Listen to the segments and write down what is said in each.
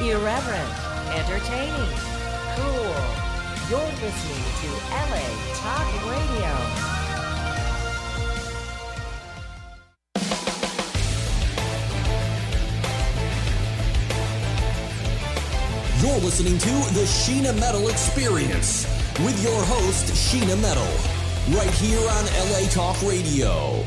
Irreverent, entertaining, cool. You're listening to LA Talk Radio. You're listening to the Sheena Metal Experience with your host, Sheena Metal, right here on LA Talk Radio.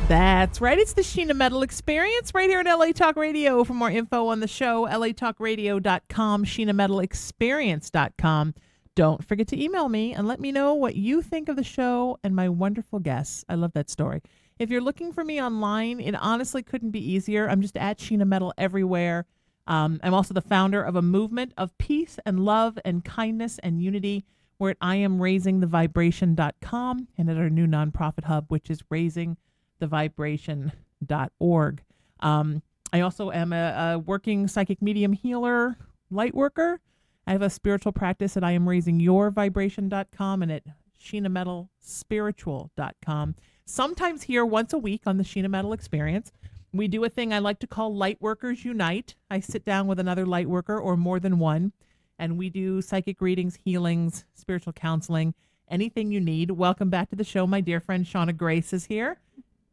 That's right. It's the Sheena Metal Experience right here at LA Talk Radio. For more info on the show, latalkradio.com, SheenaMetalExperience.com. Don't forget to email me and let me know what you think of the show and my wonderful guests. I love that story. If you're looking for me online, it honestly couldn't be easier. I'm just at Sheena Metal everywhere. I'm also the founder of a movement of peace and love and kindness and unity. We're at IamRaisingTheVibration.com and at our new nonprofit hub, which is RaisingTheVibration.org. I also am a working psychic medium healer, light worker. I have a spiritual practice at IamRaisingYourVibration.com and at SheenaMetalSpiritual.com. Sometimes here once a week on the Sheena Metal Experience, we do a thing I like to call Lightworkers Unite. I sit down with another light worker or more than one, and we do psychic readings, healings, spiritual counseling, anything you need. Welcome back to the show. My dear friend Shauna Grace is here.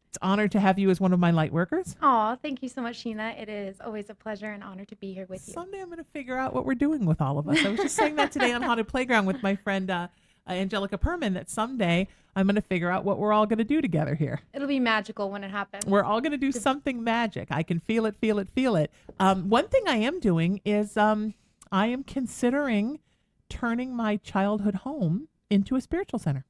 It's an honor to have you as one of my light workers. Oh, thank you so much, Sheena. It is always a pleasure and honor to be here with you. Someday I'm going to figure out what we're doing with all of us. I was just saying that today on Haunted Playground with my friend Angelica Perman, that someday I'm going to figure out what we're all going to do together here. It'll be magical when it happens. We're all going to do something magic. I can feel it, feel it, feel it. One thing I am doing is I am considering turning my childhood home into a spiritual center.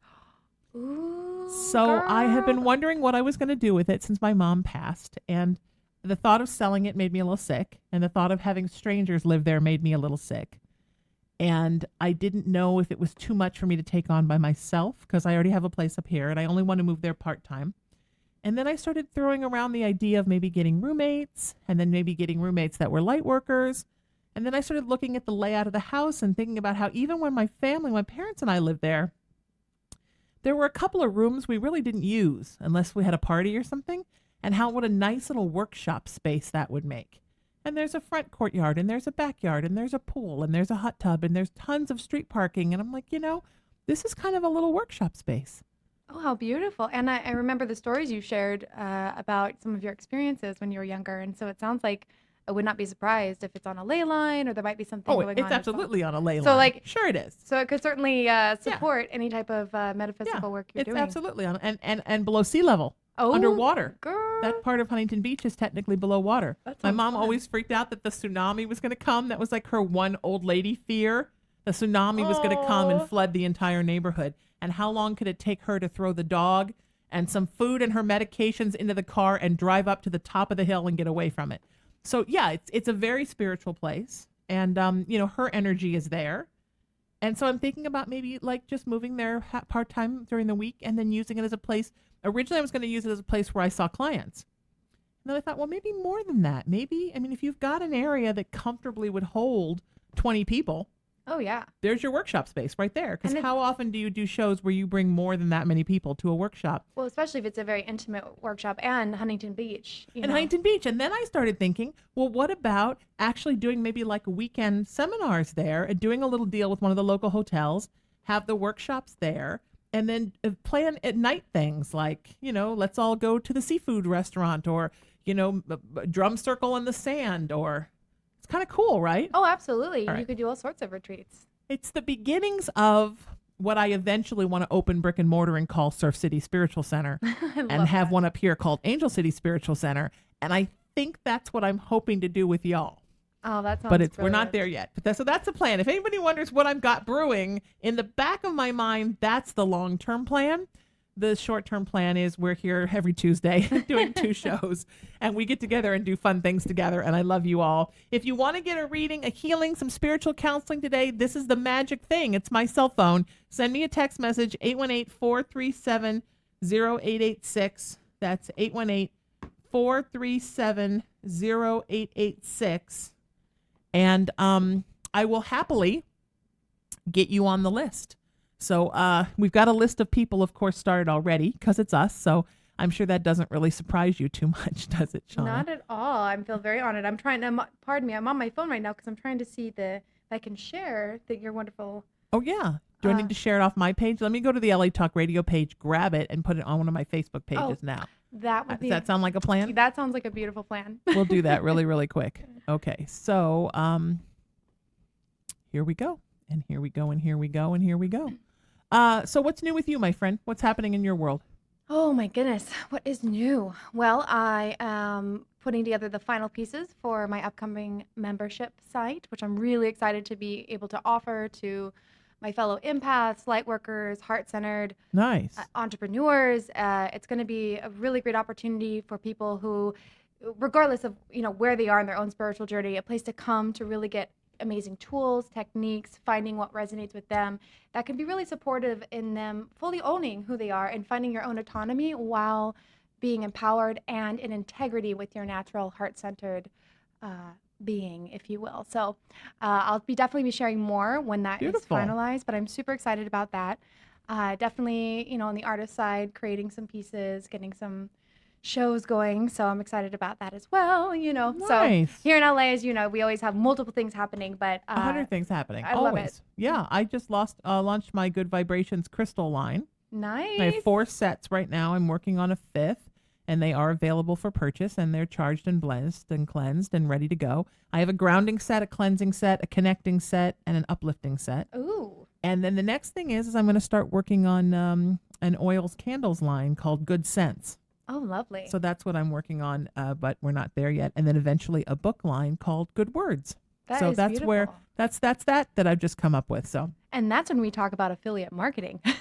Ooh, so girl. I have been wondering what I was going to do with it since my mom passed. And the thought of selling it made me a little sick. And the thought of having strangers live there made me a little sick. And I didn't know if it was too much for me to take on by myself because I already have a place up here and I only want to move there part-time. And then I started throwing around the idea of maybe getting roommates and then maybe getting roommates that were light workers. And then I started looking at the layout of the house and thinking about how even when my family, my parents and I lived there were a couple of rooms we really didn't use unless we had a party or something, and how what a nice little workshop space that would make. And there's a front courtyard, and there's a backyard, and there's a pool, and there's a hot tub, and there's tons of street parking. And I'm like, this is kind of a little workshop space. Oh, how beautiful. And I remember the stories you shared about some of your experiences when you were younger. And so it sounds like I would not be surprised if it's on a ley line or there might be something going on. Oh, it's absolutely on a ley line. So sure it is. So it could certainly support any type of metaphysical work you're doing. It's absolutely on, and below sea level. Oh, underwater. Girl. That part of Huntington Beach is technically below water. My mom always freaked out that the tsunami was going to come. That was like her one old lady fear. The tsunami was going to come and flood the entire neighborhood. And how long could it take her to throw the dog and some food and her medications into the car and drive up to the top of the hill and get away from it? So yeah, it's a very spiritual place. And, her energy is there. And so I'm thinking about maybe like just moving there part-time during the week and then using it as a place. Originally, I was going to use it as a place where I saw clients. And then I thought, well, maybe more than that. If you've got an area that comfortably would hold 20 people. Oh, yeah. There's your workshop space right there. Because how often do you do shows where you bring more than that many people to a workshop? Well, especially if it's a very intimate workshop and Huntington Beach. Huntington Beach. And then I started thinking, well, what about actually doing maybe like weekend seminars there and doing a little deal with one of the local hotels, have the workshops there, and then plan at night things like, let's all go to the seafood restaurant or, drum circle in the sand or... It's kind of cool, right? Oh, absolutely. Right. You could do all sorts of retreats. It's the beginnings of what I eventually want to open brick and mortar and call Surf City Spiritual Center and have one up here called Angel City Spiritual Center. And I think that's what I'm hoping to do with y'all. Oh, that sounds But we're not there yet. So that's the plan. If anybody wonders what I've got brewing, in the back of my mind, that's the long-term plan. The short-term plan is we're here every Tuesday doing 2 shows, and we get together and do fun things together, and I love you all. If you want to get a reading, a healing, some spiritual counseling today, this is the magic thing. It's my cell phone. Send me a text message, 818-437-0886. That's 818-437-0886. And I will happily get you on the list. So we've got a list of people, of course, started already because it's us. So I'm sure that doesn't really surprise you too much, does it, Shauna? Not at all. I feel very honored. I'm trying to, pardon me, I'm on my phone right now because I'm trying to see if I can share your wonderful. Oh, yeah. Do I need to share it off my page? Let me go to the LA Talk Radio page, grab it, and put it on one of my Facebook pages now. That would be. Does that sound like a plan? That sounds like a beautiful plan. We'll do that really, really quick. Okay, so here we go, and here we go, and here we go, and here we go. So what's new with you, my friend? What's happening in your world? Oh my goodness, what is new? Well, I am putting together the final pieces for my upcoming membership site, which I'm really excited to be able to offer to my fellow empaths, lightworkers, heart-centered Nice. entrepreneurs. It's going to be a really great opportunity for people who, regardless of where they are in their own spiritual journey, a place to come to really get amazing tools, techniques, finding what resonates with them that can be really supportive in them fully owning who they are and finding your own autonomy while being empowered and in integrity with your natural heart-centered being, if you will. So I'll definitely be sharing more when that is finalized, but I'm super excited about that. Definitely, on the artist side, creating some pieces, getting some shows going. So I'm excited about that as well, Nice. So here in LA, as you know, we always have multiple things happening, but 100 things happening. I always. love it. Yeah, I just launched my Good Vibrations crystal line. Nice. I have 4 sets right now. I'm working on a 5th, and they are available for purchase, and they're charged and blessed and cleansed and ready to go. I have a grounding set, a cleansing set, a connecting set, and an uplifting set. Ooh. And then the next thing is I'm going to start working on an oils candles line called Good Scents. Oh, lovely. So that's what I'm working on, but we're not there yet. And then eventually a book line called Good Words. That so is that's beautiful. where that's that I've just come up with. So And that's when we talk about affiliate marketing. and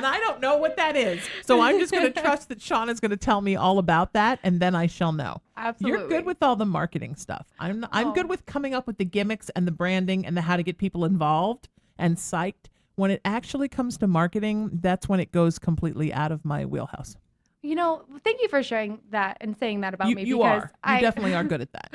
I don't know what that is. So I'm just going to trust that Shauna's going to tell me all about that, and then I shall know. Absolutely. You're good with all the marketing stuff. I'm good with coming up with the gimmicks and the branding and the how to get people involved and psyched. When it actually comes to marketing, that's when it goes completely out of my wheelhouse. Thank you for sharing that and saying that about me. You because are. You definitely are good at that.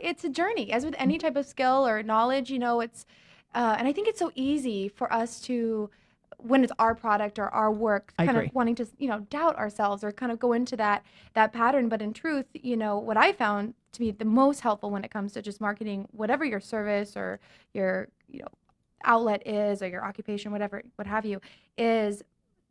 It's a journey, as with any type of skill or knowledge. It's, and I think it's so easy for us to, when it's our product or our work, kind of wanting to, doubt ourselves or kind of go into that pattern. But in truth, what I found to be the most helpful when it comes to just marketing, whatever your service or your, outlet is, or your occupation, what have you, is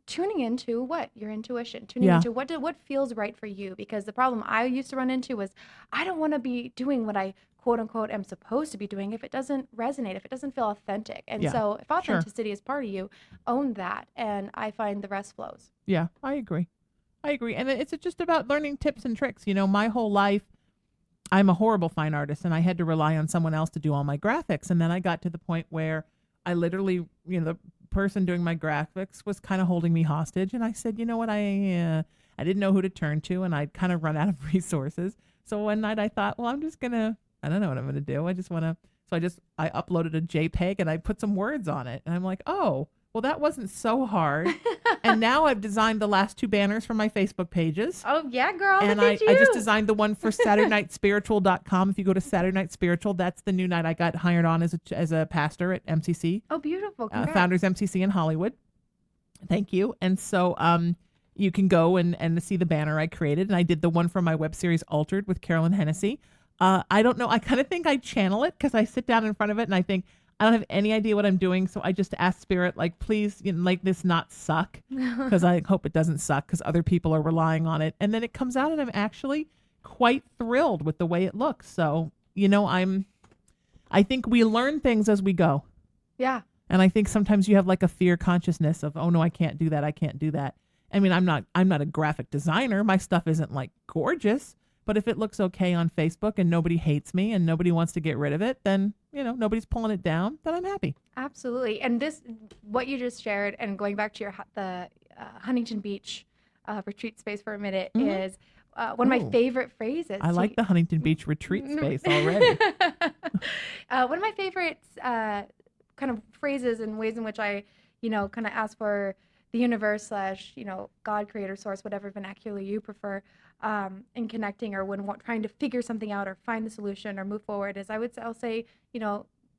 tuning into your intuition, tuning into what feels right for you. Because the problem I used to run into was I don't want to be doing what I quote unquote am supposed to be doing if it doesn't resonate, if it doesn't feel authentic. And so if authenticity is part of you, own that, and I find the rest flows. Yeah, I agree. And it's just about learning tips and tricks. My whole life, I'm a horrible fine artist, and I had to rely on someone else to do all my graphics. And then I got to the point where I literally, the person doing my graphics was kind of holding me hostage. And I said, you know what, I didn't know who to turn to, and I'd kind of run out of resources. So one night I thought, well, I don't know what I'm going to do. I uploaded a JPEG and I put some words on it. And I'm like, oh, well, that wasn't so hard. And now I've designed the last 2 banners for my Facebook pages. Oh, yeah, girl. And I just designed the one for SaturdayNightSpiritual.com. If you go to Saturday Night Spiritual, that's the new night I got hired on as a pastor at MCC. Oh, beautiful. Founders MCC in Hollywood. Thank you. And so you can go and see the banner I created. And I did the one for my web series Altered with Carolyn Hennessy. I don't know. I kind of think I channel it because I sit down in front of it and I think, I don't have any idea what I'm doing. So I just ask Spirit, please, make this not suck, because I hope it doesn't suck because other people are relying on it. And then it comes out and I'm actually quite thrilled with the way it looks. So, I think we learn things as we go. Yeah. And I think sometimes you have a fear consciousness of, oh no, I can't do that. I can't do that. I mean, I'm not a graphic designer. My stuff isn't gorgeous, but if it looks okay on Facebook and nobody hates me and nobody wants to get rid of it, then, nobody's pulling it down, then I'm happy. Absolutely. And what you just shared, and going back to the Huntington Beach retreat space for a minute, is one of my favorite phrases. I like the Huntington Beach retreat space already. One of my favorite kind of phrases and ways in which I, kind of ask for the universe / God, creator, source, whatever vernacular you prefer, in connecting, or when trying to figure something out or find the solution or move forward, is I'll say,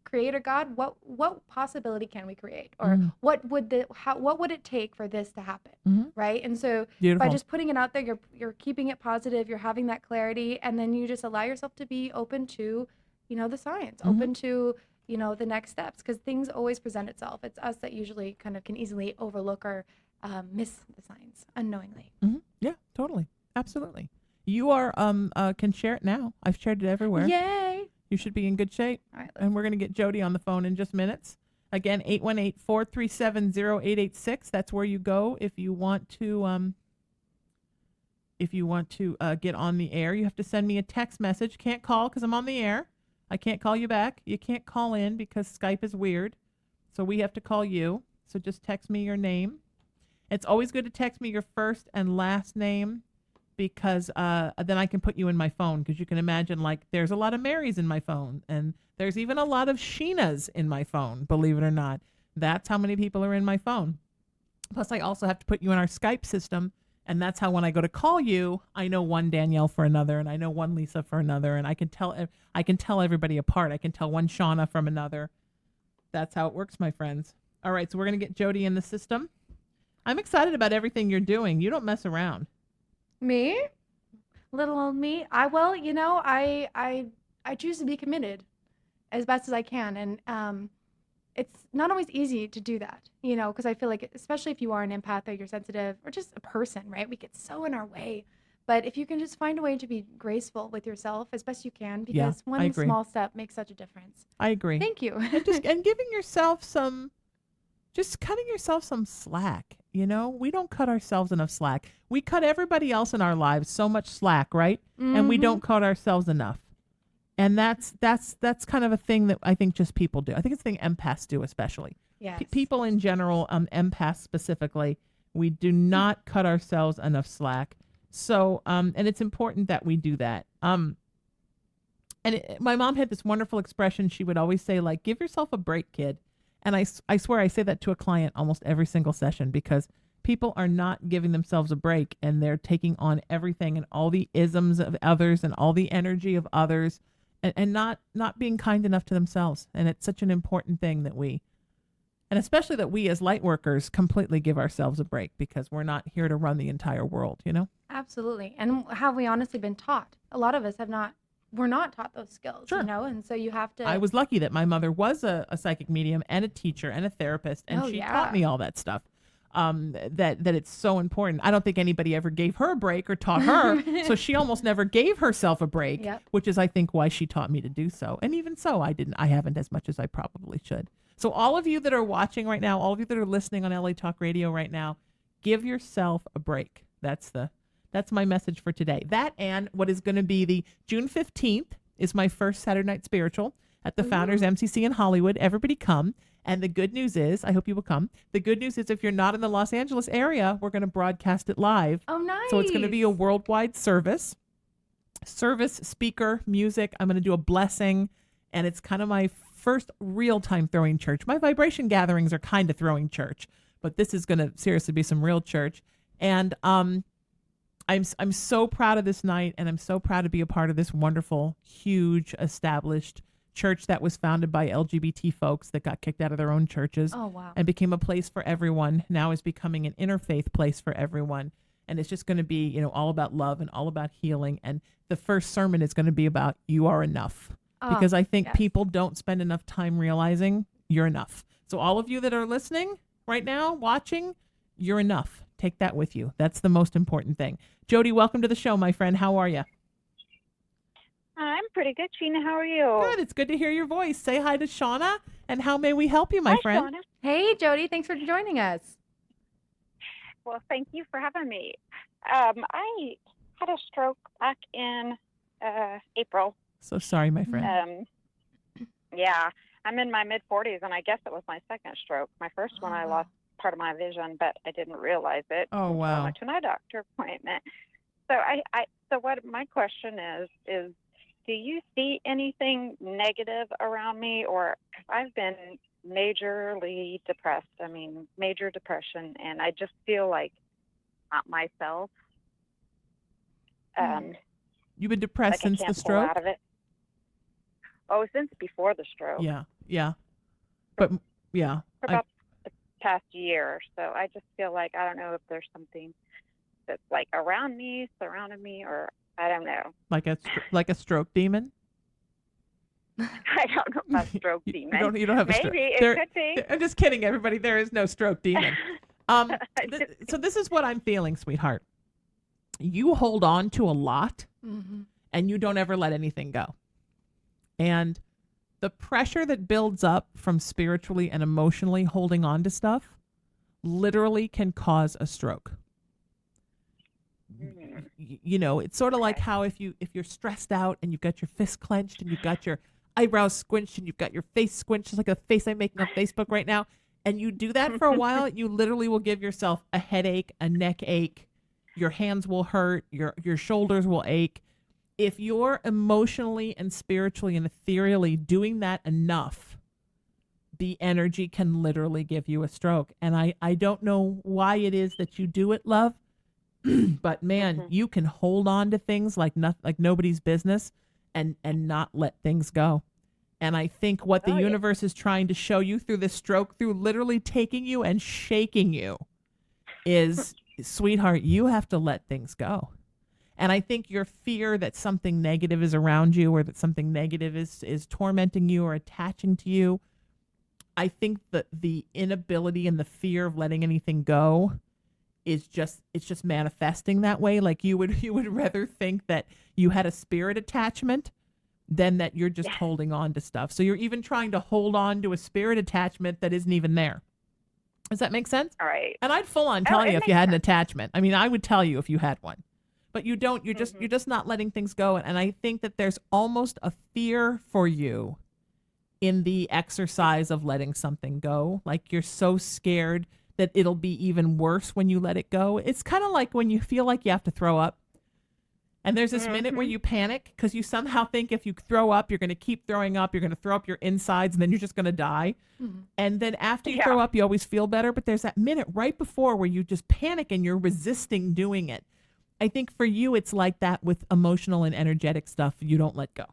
Creator God, what possibility can we create, or what would it take for this to happen, right? And so by just putting it out there, you're keeping it positive, you're having that clarity, and then you just allow yourself to be open to, the science, open to, the next steps, because things always present itself. It's us that usually kind of can easily overlook or miss the signs unknowingly. Yeah, totally, absolutely. You are can share it now. I've shared it everywhere. Yay! You should be in good shape. All right, and we're going to get Jody on the phone in just minutes. Again, 818-437-0886. That's where you go if you want to get on the air. You have to send me a text message. Can't call because I'm on the air. I can't call you back. You can't call in because Skype is weird. So we have to call you. So just text me your name. It's always good to text me your first and last name, because then I can put you in my phone, because you can imagine, like, there's a lot of Marys in my phone, and there's even a lot of Sheenas in my phone, believe it or not. That's how many people are in my phone. Plus, I also have to put you in our Skype system, and that's how when I go to call you, I know one Danielle for another, and I know one Lisa for another, and I can tell everybody apart. I can tell one Shauna from another. That's how it works, my friends. All right, so we're going to get Jody in the system. I'm excited about everything you're doing. You don't mess around. Me? Little old me? I choose to be committed as best as I can. And it's not always easy to do that, because I feel like, especially if you are an empath or you're sensitive or just a person, right? We get so in our way. But if you can just find a way to be graceful with yourself as best you can, because one small step makes such a difference. I agree. Thank you. and giving yourself cutting yourself some slack. We don't cut ourselves enough slack. We cut everybody else in our lives so much slack, right? And we don't cut ourselves enough. And that's kind of a thing that I think just people do. I think it's a thing empaths do, especially. Yes. People in general, empaths specifically, we do not cut ourselves enough slack. So, and it's important that we do that. My mom had this wonderful expression. She would always say, like, give yourself a break, kid. And I swear I say that to a client almost every single session, because people are not giving themselves a break, and they're taking on everything and all the isms of others and all the energy of others, and not being kind enough to themselves. And it's such an important thing that we as light workers completely give ourselves a break, because we're not here to run the entire world, Absolutely. And have we honestly been taught? A lot of us we're not taught those skills, Sure. And so you have to. I was lucky that my mother was a psychic medium and a teacher and a therapist, and she taught me all that stuff. That it's so important. I don't think anybody ever gave her a break or taught her, so she almost never gave herself a break, which is, I think, why she taught me to do so. And even so, I haven't as much as I probably should. So all of you that are watching right now, all of you that are listening on LA Talk Radio right now, give yourself a break. That's my message for today. That, and what is going to be the June 15th is my first Saturday Night Spiritual at the Founders MCC in Hollywood. Everybody come. And the good news is, I hope you will come. The good news is, if you're not in the Los Angeles area, we're going to broadcast it live. Oh, nice. So it's going to be a worldwide service, speaker, music. I'm going to do a blessing. And it's kind of my first real-time throwing church. My vibration gatherings are kind of throwing church, but this is going to seriously be some real church. And I'm so proud of this night, and I'm so proud to be a part of this wonderful, huge, established church that was founded by LGBT folks that got kicked out of their own churches. Oh, wow. And became a place for everyone. Now is becoming an interfaith place for everyone. And it's just going to be, all about love and all about healing. And the first sermon is going to be about you are enough. Because I think people don't spend enough time realizing you're enough. So all of you that are listening right now, watching, you're enough. Take that with you. That's the most important thing. Jody, welcome to the show, my friend. How are you? I'm pretty good, Sheena. How are you? Good. It's good to hear your voice. Say hi to Shauna, and how may we help you, my friend? Shauna. Hey, Jody. Thanks for joining us. Well, thank you for having me. I had a stroke back in April. So sorry, my friend. Yeah, I'm in my mid-40s, and I guess it was my second stroke. My first one, I lost part of my vision, but I didn't realize it. Oh, wow. I went to an eye doctor appointment. So so what my question is do you see anything negative around me? Or, cause I've been majorly depressed. I mean, major depression, and I just feel like not myself. You've been depressed since the stroke? Out of it. Oh, since before the stroke. Yeah. Yeah. But yeah. For about the past year. So I just feel like, I don't know if there's something that's like around me, surrounding me, or I don't know. Like a stroke demon? I don't know about stroke demon. You don't have a stroke. Maybe it could be. I'm just kidding, everybody. There is no stroke demon. So this is what I'm feeling, sweetheart. You hold on to a lot, and you don't ever let anything go. And the pressure that builds up from spiritually and emotionally holding on to stuff literally can cause a stroke. You know, it's sort of like how if you're stressed out and you've got your fist clenched and you've got your eyebrows squinched and you've got your face squinched, just like a face I'm making on Facebook right now, and you do that for a while, you literally will give yourself a headache, a neck ache, your hands will hurt, your shoulders will ache. If you're emotionally and spiritually and ethereally doing that enough, the energy can literally give you a stroke. And I don't know why it is that you do it, love, but man, you can hold on to things like nobody's business and not let things go. And I think what the universe is trying to show you through this stroke, through literally taking you and shaking you, is, sweetheart, you have to let things go. And I think your fear that something negative is around you or that something negative is tormenting you or attaching to you, I think that the inability and the fear of letting anything go is just manifesting that way. Like you would rather think that you had a spirit attachment than that you're just holding on to stuff. So you're even trying to hold on to a spirit attachment that isn't even there. Does that make sense? All right. And I'd full on tell you if you had an attachment. I mean, I would tell you if you had one. But you don't. You're just not letting things go. And I think that there's almost a fear for you in the exercise of letting something go. Like you're so scared that it'll be even worse when you let it go. It's kind of like when you feel like you have to throw up. And there's this minute where you panic because you somehow think if you throw up, you're going to keep throwing up. You're going to throw up your insides and then you're just going to die. And then after you throw up, you always feel better. But there's that minute right before where you just panic and you're resisting doing it. I think for you, it's like that with emotional and energetic stuff. You don't let go.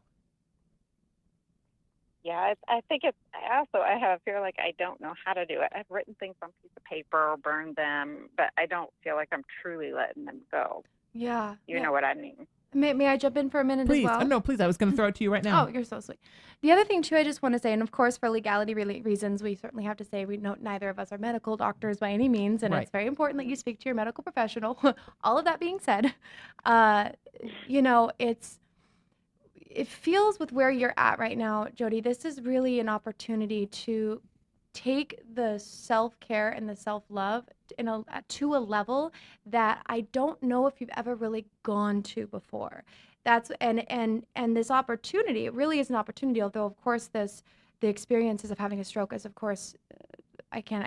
Yeah, I think I have a fear like I don't know how to do it. I've written things on a piece of paper or burned them, but I don't feel like I'm truly letting them go. Yeah. You know what I mean. May I jump in for a minute Please. as well? No, please. I was going to throw it to you right now. Oh, you're so sweet. The other thing, too, I just want to say, and of course, for legality reasons, we certainly have to say we know neither of us are medical doctors by any means, and it's very important that you speak to your medical professional. All of that being said, you know, it feels with where you're at right now, Jody, this is really an opportunity to take the self-care and the self-love to a level that I don't know if you've ever really gone to before. That's and this opportunity, it really is an opportunity, although of course the experiences of having a stroke is, of course, I can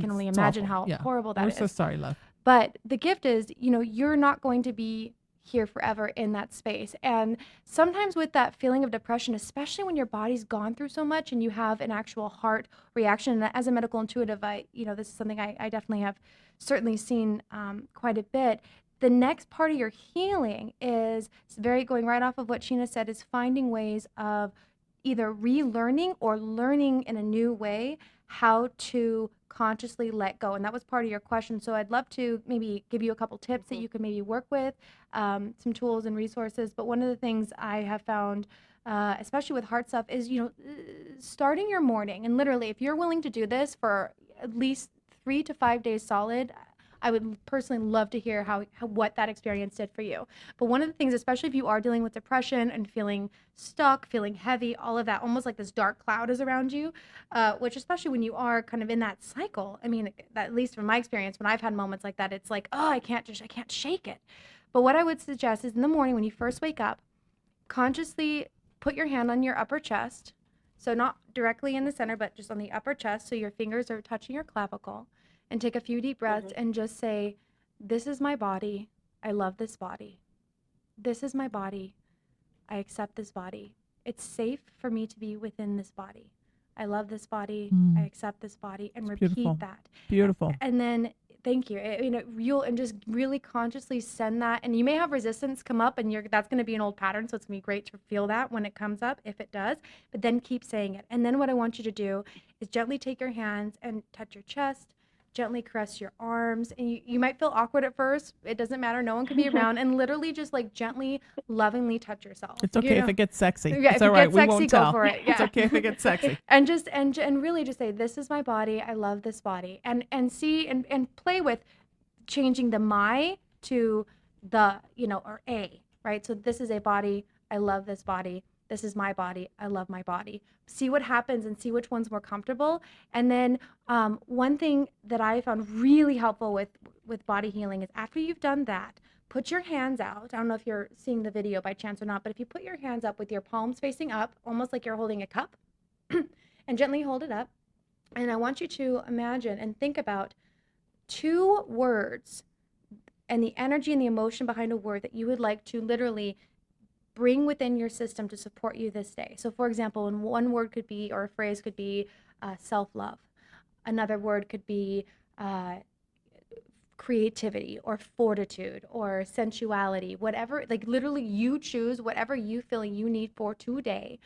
only imagine how horrible that is. We're so sorry, love. But the gift is, you know, you're not going to be here forever in that space. And sometimes with that feeling of depression, especially when your body's gone through so much and you have an actual heart reaction, and as a medical intuitive, this is something I definitely have certainly seen quite a bit. The next part of your healing is going right off of what Sheena said, is finding ways of either relearning or learning in a new way how to consciously let go. And that was part of your question. So I'd love to maybe give you a couple tips that you could maybe work with, some tools and resources. But one of the things I have found, especially with heart stuff, is, you know, starting your morning. And literally, if you're willing to do this for at least 3 to 5 days solid, I would personally love to hear what that experience did for you. But one of the things, especially if you are dealing with depression and feeling stuck, feeling heavy, all of that, almost like this dark cloud is around you, which especially when you are kind of in that cycle, I mean, at least from my experience, when I've had moments like that, it's like, oh, I can't shake it. But what I would suggest is in the morning when you first wake up, consciously put your hand on your upper chest. So not directly in the center, but just on the upper chest. So your fingers are touching your clavicle. And take a few deep breaths and just say, this is my body. I love this body. This is my body. I accept this body. It's safe for me to be within this body. I love this body. I accept this body. And repeat beautiful. That. Beautiful. And then Thank you. You'll and just really consciously send that, and you may have resistance come up, and that's going to be an old pattern, so it's going to be great to feel that when it comes up, if it does. But then keep saying it, and then what I want you to do is gently take your hands and touch your chest, gently caress your arms, and you might feel awkward at first. It doesn't matter. No one can be around, and literally just like gently, lovingly touch yourself. It's okay if it gets sexy. Yeah, it's if all it right. gets We sexy, won't go tell. for it. Yeah. It's okay if it gets sexy. And just and really just say, this is my body. I love this body, and see and play with changing the my to the or a, right? So this is a body. I love this body. This is my body. I love my body. See what happens and see which one's more comfortable. And then one thing that I found really helpful with body healing is after you've done that, put your hands out. I don't know if you're seeing the video by chance or not, but if you put your hands up with your palms facing up, almost like you're holding a cup, and gently hold it up. And I want you to imagine and think about 2 words and the energy and the emotion behind a word that you would like to literally bring within your system to support you this day. So for example, one word could be, or a phrase could be self-love. Another word could be creativity or fortitude or sensuality, whatever, like literally you choose whatever you feel you need for today.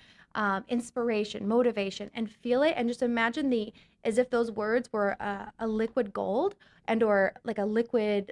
Inspiration, motivation, and feel it, and just imagine as if those words were a liquid gold or like a liquid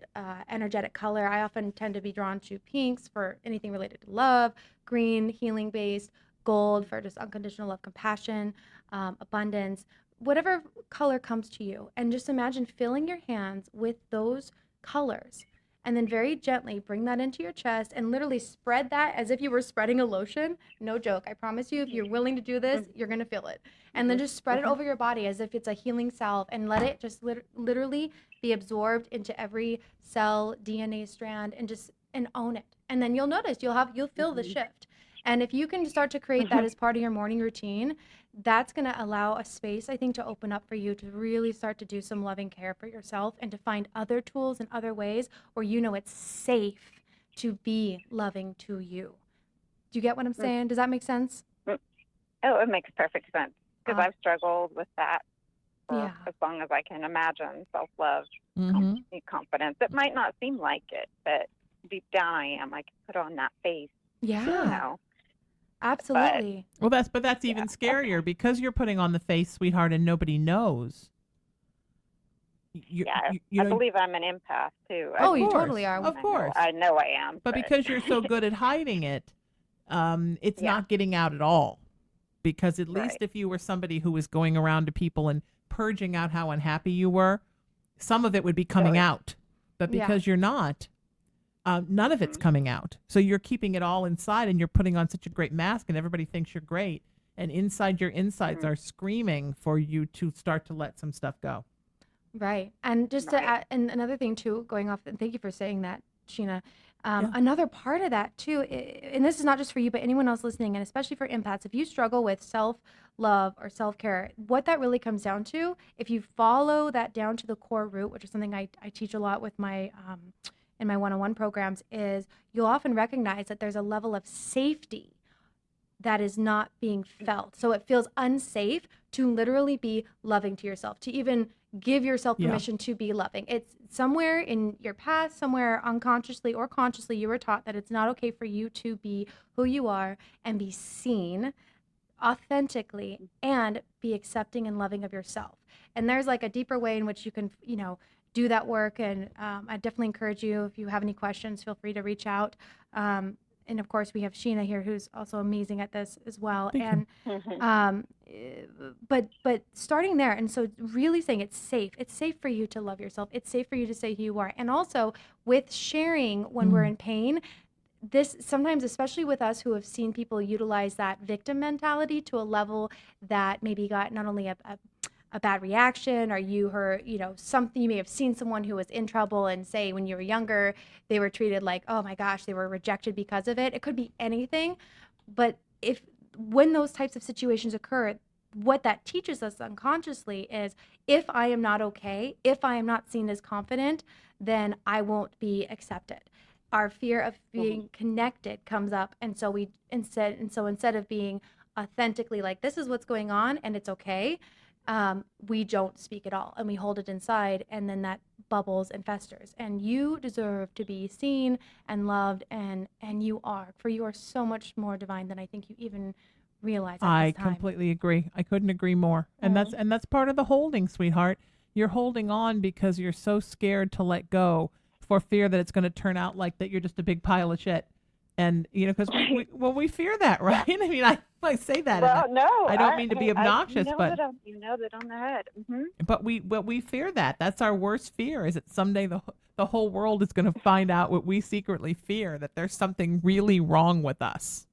energetic color. I often tend to be drawn to pinks for anything related to love, green, healing based, gold for just unconditional love, compassion, abundance, whatever color comes to you. And just imagine filling your hands with those colors. And then very gently bring that into your chest and literally spread that as if you were spreading a lotion. No joke. I promise you, if you're willing to do this, you're going to feel it. And then just spread it over your body as if it's a healing salve, and let it just literally be absorbed into every cell, DNA strand, and own it. And then you'll notice you'll feel the shift. And if you can start to create that as part of your morning routine, that's going to allow a space, I think, to open up for you to really start to do some loving care for yourself and to find other tools and other ways where it's safe to be loving to you. Do you get what I'm saying? Does that make sense? Oh, it makes perfect sense, because I've struggled with that for as long as I can imagine. Self-love, confidence. It might not seem like it, but deep down I am. I can put on that face. Yeah. Absolutely. But that's even scarier because you're putting on the face, sweetheart, and nobody knows. I believe I'm an empath too. You totally are. Of course. I know I am. But because you're so good at hiding it, it's not getting out at all. Because at least if you were somebody who was going around to people and purging out how unhappy you were, some of it would be coming out. But because you're not, none of it's coming out. So you're keeping it all inside, and you're putting on such a great mask, and everybody thinks you're great. And inside, your insides are screaming for you to start to let some stuff go. Right. And just to add, and another thing too, going off, and thank you for saying that, Sheena. Another part of that too, and this is not just for you, but anyone else listening, and especially for empaths, if you struggle with self-love or self-care, what that really comes down to, if you follow that down to the core root, which is something I teach a lot with my in my one-on-one programs, is you'll often recognize that there's a level of safety that is not being felt. So it feels unsafe to literally be loving to yourself, to even give yourself permission to be loving. It's somewhere in your past, somewhere unconsciously or consciously, you were taught that it's not okay for you to be who you are and be seen authentically and be accepting and loving of yourself. And there's like a deeper way in which you can, do that work. And I definitely encourage you, if you have any questions, feel free to reach out. And of course, we have Sheena here, who's also amazing at this as well. But starting there, and so really saying it's safe. It's safe for you to love yourself. It's safe for you to say who you are. And also with sharing when we're in pain, this sometimes, especially with us who have seen people utilize that victim mentality to a level that maybe got not only a bad reaction, or you heard, something, you may have seen someone who was in trouble and say when you were younger, they were treated like, oh my gosh, they were rejected because of it. It could be anything. But when those types of situations occur, what that teaches us unconsciously is, if I am not okay, if I am not seen as confident, then I won't be accepted. Our fear of being connected comes up. And so instead of being authentically like, this is what's going on and it's okay, we don't speak at all, and we hold it inside, and then that bubbles and festers. And you deserve to be seen and loved, and you are, for you are so much more divine than I think you even realize at I this time. completely agree. I couldn't agree more. And that's part of the holding, sweetheart. You're holding on because you're so scared to let go for fear that it's going to turn out like that you're just a big pile of shit. And, because we fear that, right? I mean, I say that. Well, no. I don't mean to be obnoxious, but you know that on the head. Mm-hmm. But we fear that. That's our worst fear, is that someday the whole world is going to find out what we secretly fear, that there's something really wrong with us.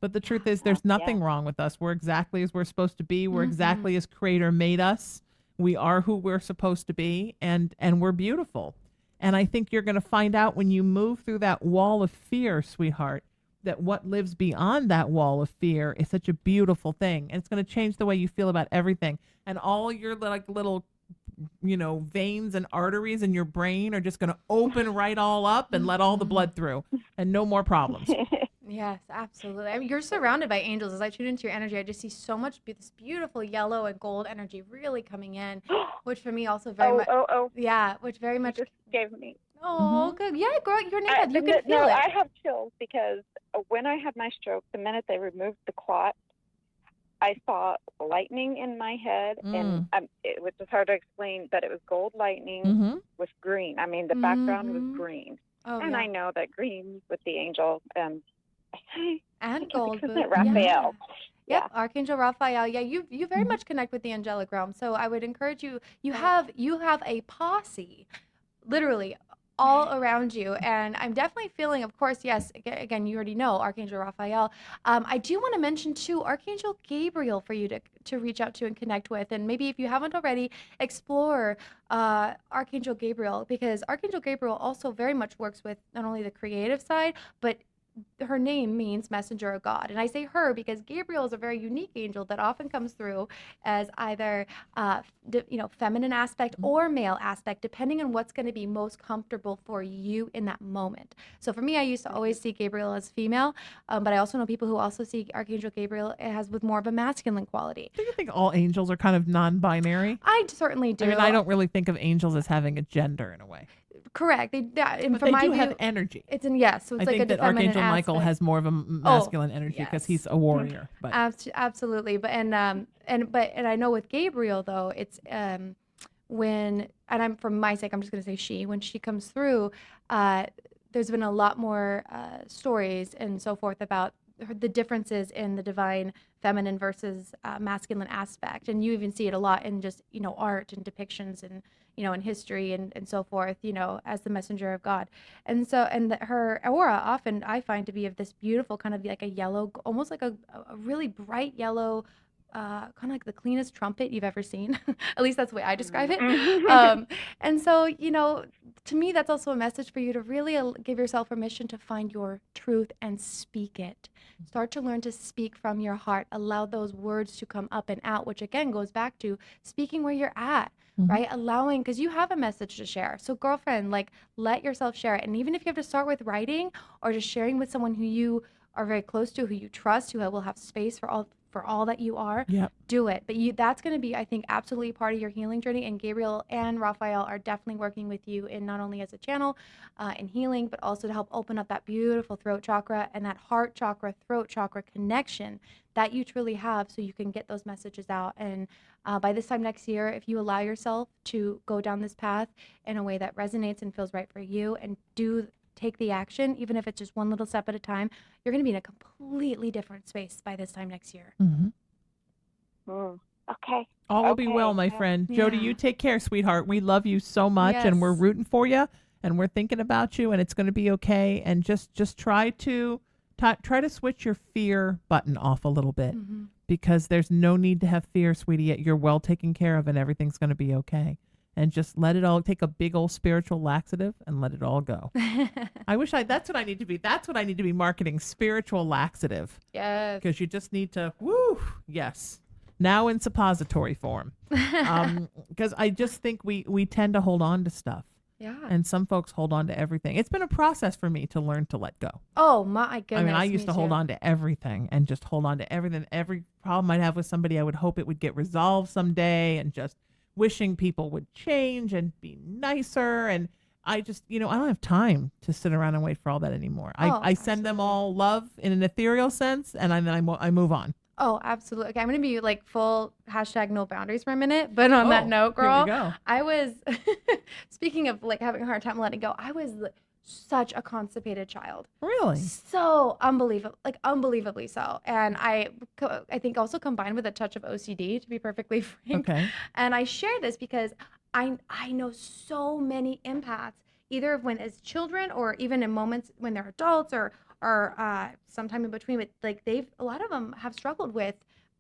But the truth is, there's nothing wrong with us. We're exactly as we're supposed to be. We're exactly as Creator made us. We are who we're supposed to be, and we're beautiful. And I think you're going to find out when you move through that wall of fear, sweetheart, that what lives beyond that wall of fear is such a beautiful thing. And it's going to change the way you feel about everything. And all your little, veins and arteries in your brain are just going to open right all up and let all the blood through, and no more problems. Yes, absolutely. I mean, you're surrounded by angels. As I tune into your energy, I just see so much this beautiful yellow and gold energy really coming in, which for me also very much. Yeah, which very much just gave me. Oh, good. Yeah, girl, you're naked. You can feel no, it. I have chills because when I had my stroke, the minute they removed the clot, I saw lightning in my head, and it was just hard to explain, but it was gold lightning with green. I mean, the background was green. Oh, and I know that green with the angel and gold. Raphael. Yeah. Archangel Raphael. Yeah, you very much connect with the angelic realm. So I would encourage you. You have a posse, literally, all around you, and I'm definitely feeling, of course, yes, again, you already know Archangel Raphael. I do want to mention too Archangel Gabriel for you to reach out to and connect with, and maybe if you haven't already, explore Archangel Gabriel, because Archangel Gabriel also very much works with not only the creative side, but her name means messenger of God. And I say her because Gabriel is a very unique angel that often comes through as either, feminine aspect or male aspect, depending on what's going to be most comfortable for you in that moment. So for me, I used to always see Gabriel as female, but I also know people who also see Archangel Gabriel as with more of a masculine quality. Do you think all angels are kind of non-binary? I certainly do. I mean, I don't really think of angels as having a gender in a way. Correct. But they do have energy. It's so it's I like think that Archangel Michael has more of a masculine energy because he's a warrior. But absolutely. But and I know with Gabriel though, it's when, and I'm for my sake, I'm just going to say when she comes through, there's been a lot more stories and so forth about the differences in the divine feminine versus masculine aspect, and you even see it a lot in just art and depictions and in history and so forth, as the messenger of God. And so, her aura often I find to be of this beautiful kind of like a yellow, almost like a really bright yellow, kind of like the cleanest trumpet you've ever seen. At least that's the way I describe it. And so, to me, that's also a message for you to really give yourself permission to find your truth and speak it. Start to learn to speak from your heart. Allow those words to come up and out, which again goes back to speaking where you're at, right? Allowing, because you have a message to share. So girlfriend, let yourself share it. And even if you have to start with writing or just sharing with someone who you are very close to, who you trust, who will have space for all that you are, do it. But that's going to be, I think, absolutely part of your healing journey. And Gabriel and Raphael are definitely working with you in not only as a channel in healing, but also to help open up that beautiful throat chakra and that heart chakra, throat chakra connection that you truly have, so you can get those messages out. And by this time next year, if you allow yourself to go down this path in a way that resonates and feels right for you, and take the action, even if it's just one little step at a time, you're going to be in a completely different space by this time next year. Okay. All will be well, my friend. Jody, you take care, sweetheart. We love you so much, and we're rooting for you, and we're thinking about you, and it's going to be okay. And just try to switch your fear button off a little bit, because there's no need to have fear, sweetie. You're well taken care of, and everything's going to be okay. And just let it all, take a big old spiritual laxative and let it all go. That's what I need to be. That's what I need to be marketing, spiritual laxative. Yes. Because you just need to, yes. Now in suppository form. Because I just think we tend to hold on to stuff. Yeah. And some folks hold on to everything. It's been a process for me to learn to let go. Oh my goodness. I mean, I used to hold on to everything and just hold on to everything. Every problem I'd have with somebody, I would hope it would get resolved someday, and just wishing people would change and be nicer. And I just, I don't have time to sit around and wait for all that anymore. I send them all love in an ethereal sense, and then I move on. Oh, absolutely. Okay, I'm going to be like full hashtag no boundaries for a minute. But on that note, girl, here we go. I was, speaking of like having a hard time letting go, I was such a constipated child. Really? So unbelievably so. And I think also combined with a touch of OCD, to be perfectly frank. Okay. And I share this because I know so many empaths, either when as children or even in moments when they're adults or sometime in between, but like a lot of them have struggled with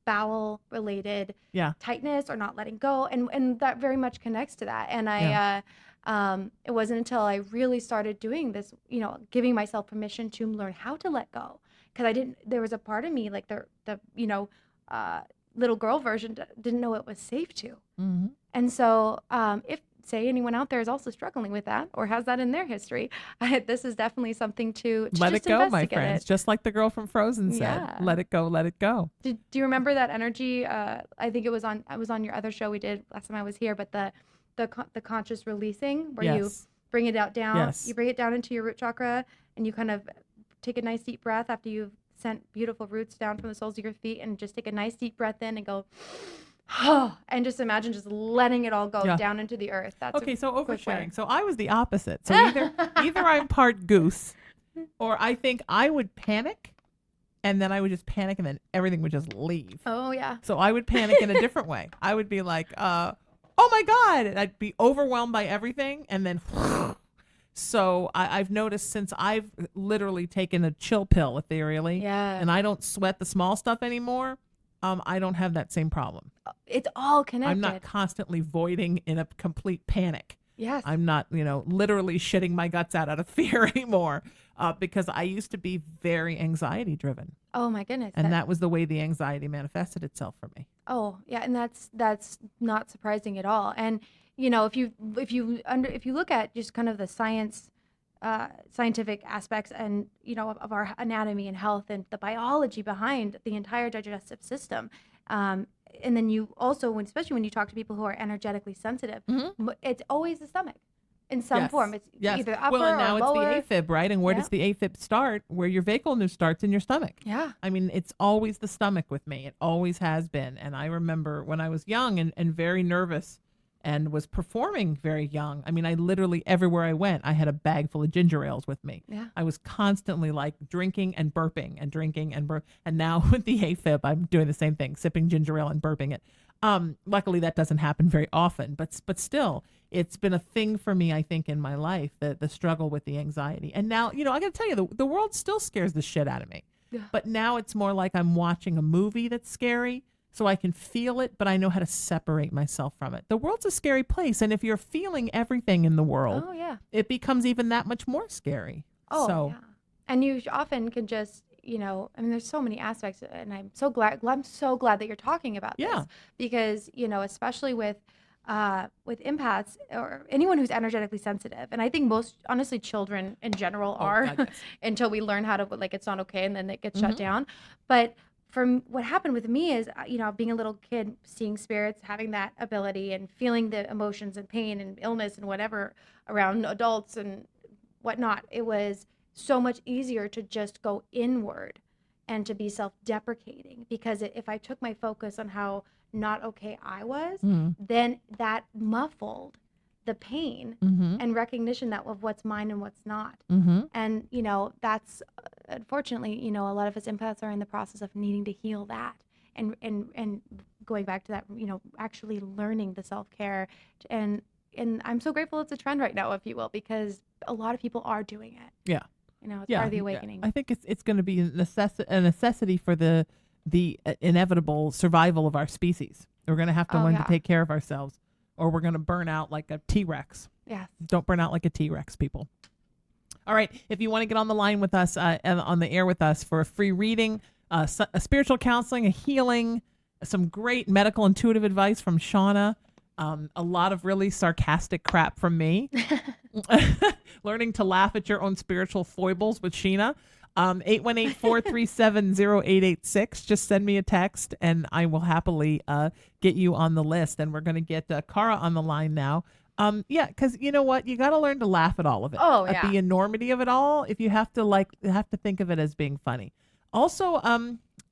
bowel related tightness or not letting go. And that very much connects to that. And it wasn't until I really started doing this, giving myself permission to learn how to let go. Cause there was a part of me, like the little girl version didn't know it was safe to. Mm-hmm. And so, if say anyone out there is also struggling with that or has that in their history, this is definitely something to let just it go, my friends. Just like the girl from Frozen said, let it go, let it go. Do you remember that energy? I think I was on your other show we did last time I was here, but the conscious releasing where you bring it down, you bring it down into your root chakra, and you kind of take a nice deep breath after you've sent beautiful roots down from the soles of your feet, and just take a nice deep breath in and go. And just imagine just letting it all go down into the earth. That's okay. So oversharing. So I was the opposite. So either I'm part goose, or I think I would panic, and then I would just panic, and then everything would just leave. Oh yeah. So I would panic in a different way. I would be like, oh my God, and I'd be overwhelmed by everything, and then. So I've noticed since I've literally taken a chill pill ethereally, and I don't sweat the small stuff anymore. I don't have that same problem. It's all connected. I'm not constantly voiding in a complete panic. Yes. I'm not, literally shitting my guts out of fear anymore because I used to be very anxiety driven. Oh my goodness. And that was the way the anxiety manifested itself for me. Oh yeah. And that's not surprising at all. And if you look at just kind of the scientific aspects and of our anatomy and health and the biology behind the entire digestive system, and then you also, especially when you talk to people who are energetically sensitive, it's always the stomach in some form. It's either upper and now or lower. It's the AFib, right? And where does the AFib start? Where your vagal nerve starts in your stomach. Yeah. I mean, it's always the stomach with me. It always has been. And I remember when I was young and very nervous and was performing very young. I mean, I literally, everywhere I went, I had a bag full of ginger ales with me. Yeah. I was constantly like drinking and burping and drinking and burp. And now with the AFib, I'm doing the same thing, sipping ginger ale and burping it. Luckily, that doesn't happen very often, but still, it's been a thing for me, I think, in my life, the struggle with the anxiety. And now, I got to tell you, the world still scares the shit out of me. Yeah. But now it's more like I'm watching a movie that's scary. So I can feel it, but I know how to separate myself from it. The world's a scary place. And if you're feeling everything in the world, it becomes even that much more scary. Oh, yeah. And you often can just, there's so many aspects. And I'm so glad that you're talking about this. Because, especially with empaths or anyone who's energetically sensitive. And I think most, honestly, children in general are until we learn how to, like, it's not okay. And then it gets shut down. But what happened with me is, being a little kid, seeing spirits, having that ability and feeling the emotions and pain and illness and whatever around adults and whatnot, it was so much easier to just go inward and to be self-deprecating, because if I took my focus on how not okay I was, then that muffled the pain and recognition of what's mine and what's not. And, that's unfortunately, a lot of us empaths are in the process of needing to heal that and going back to that, actually learning the self-care. And I'm so grateful it's a trend right now, if you will, because a lot of people are doing it. Yeah. It's part of the awakening. I think it's going to be a necessity for the inevitable survival of our species. We're going to have to learn to take care of ourselves, or we're going to burn out like a T-Rex. Yes. Don't burn out like a T-Rex, people. All right. If you want to get on the line with us, on the air with us for a free reading, a spiritual counseling, a healing, some great medical intuitive advice from Shauna, a lot of really sarcastic crap from me, learning to laugh at your own spiritual foibles with Sheena. 818-437-0886. Just send me a text and I will happily get you on the list. And we're going to get Cara on the line now. Yeah, because you know what? You got to learn to laugh at all of it. Oh, At yeah. the enormity of it all, if you have to think of it as being funny. Also,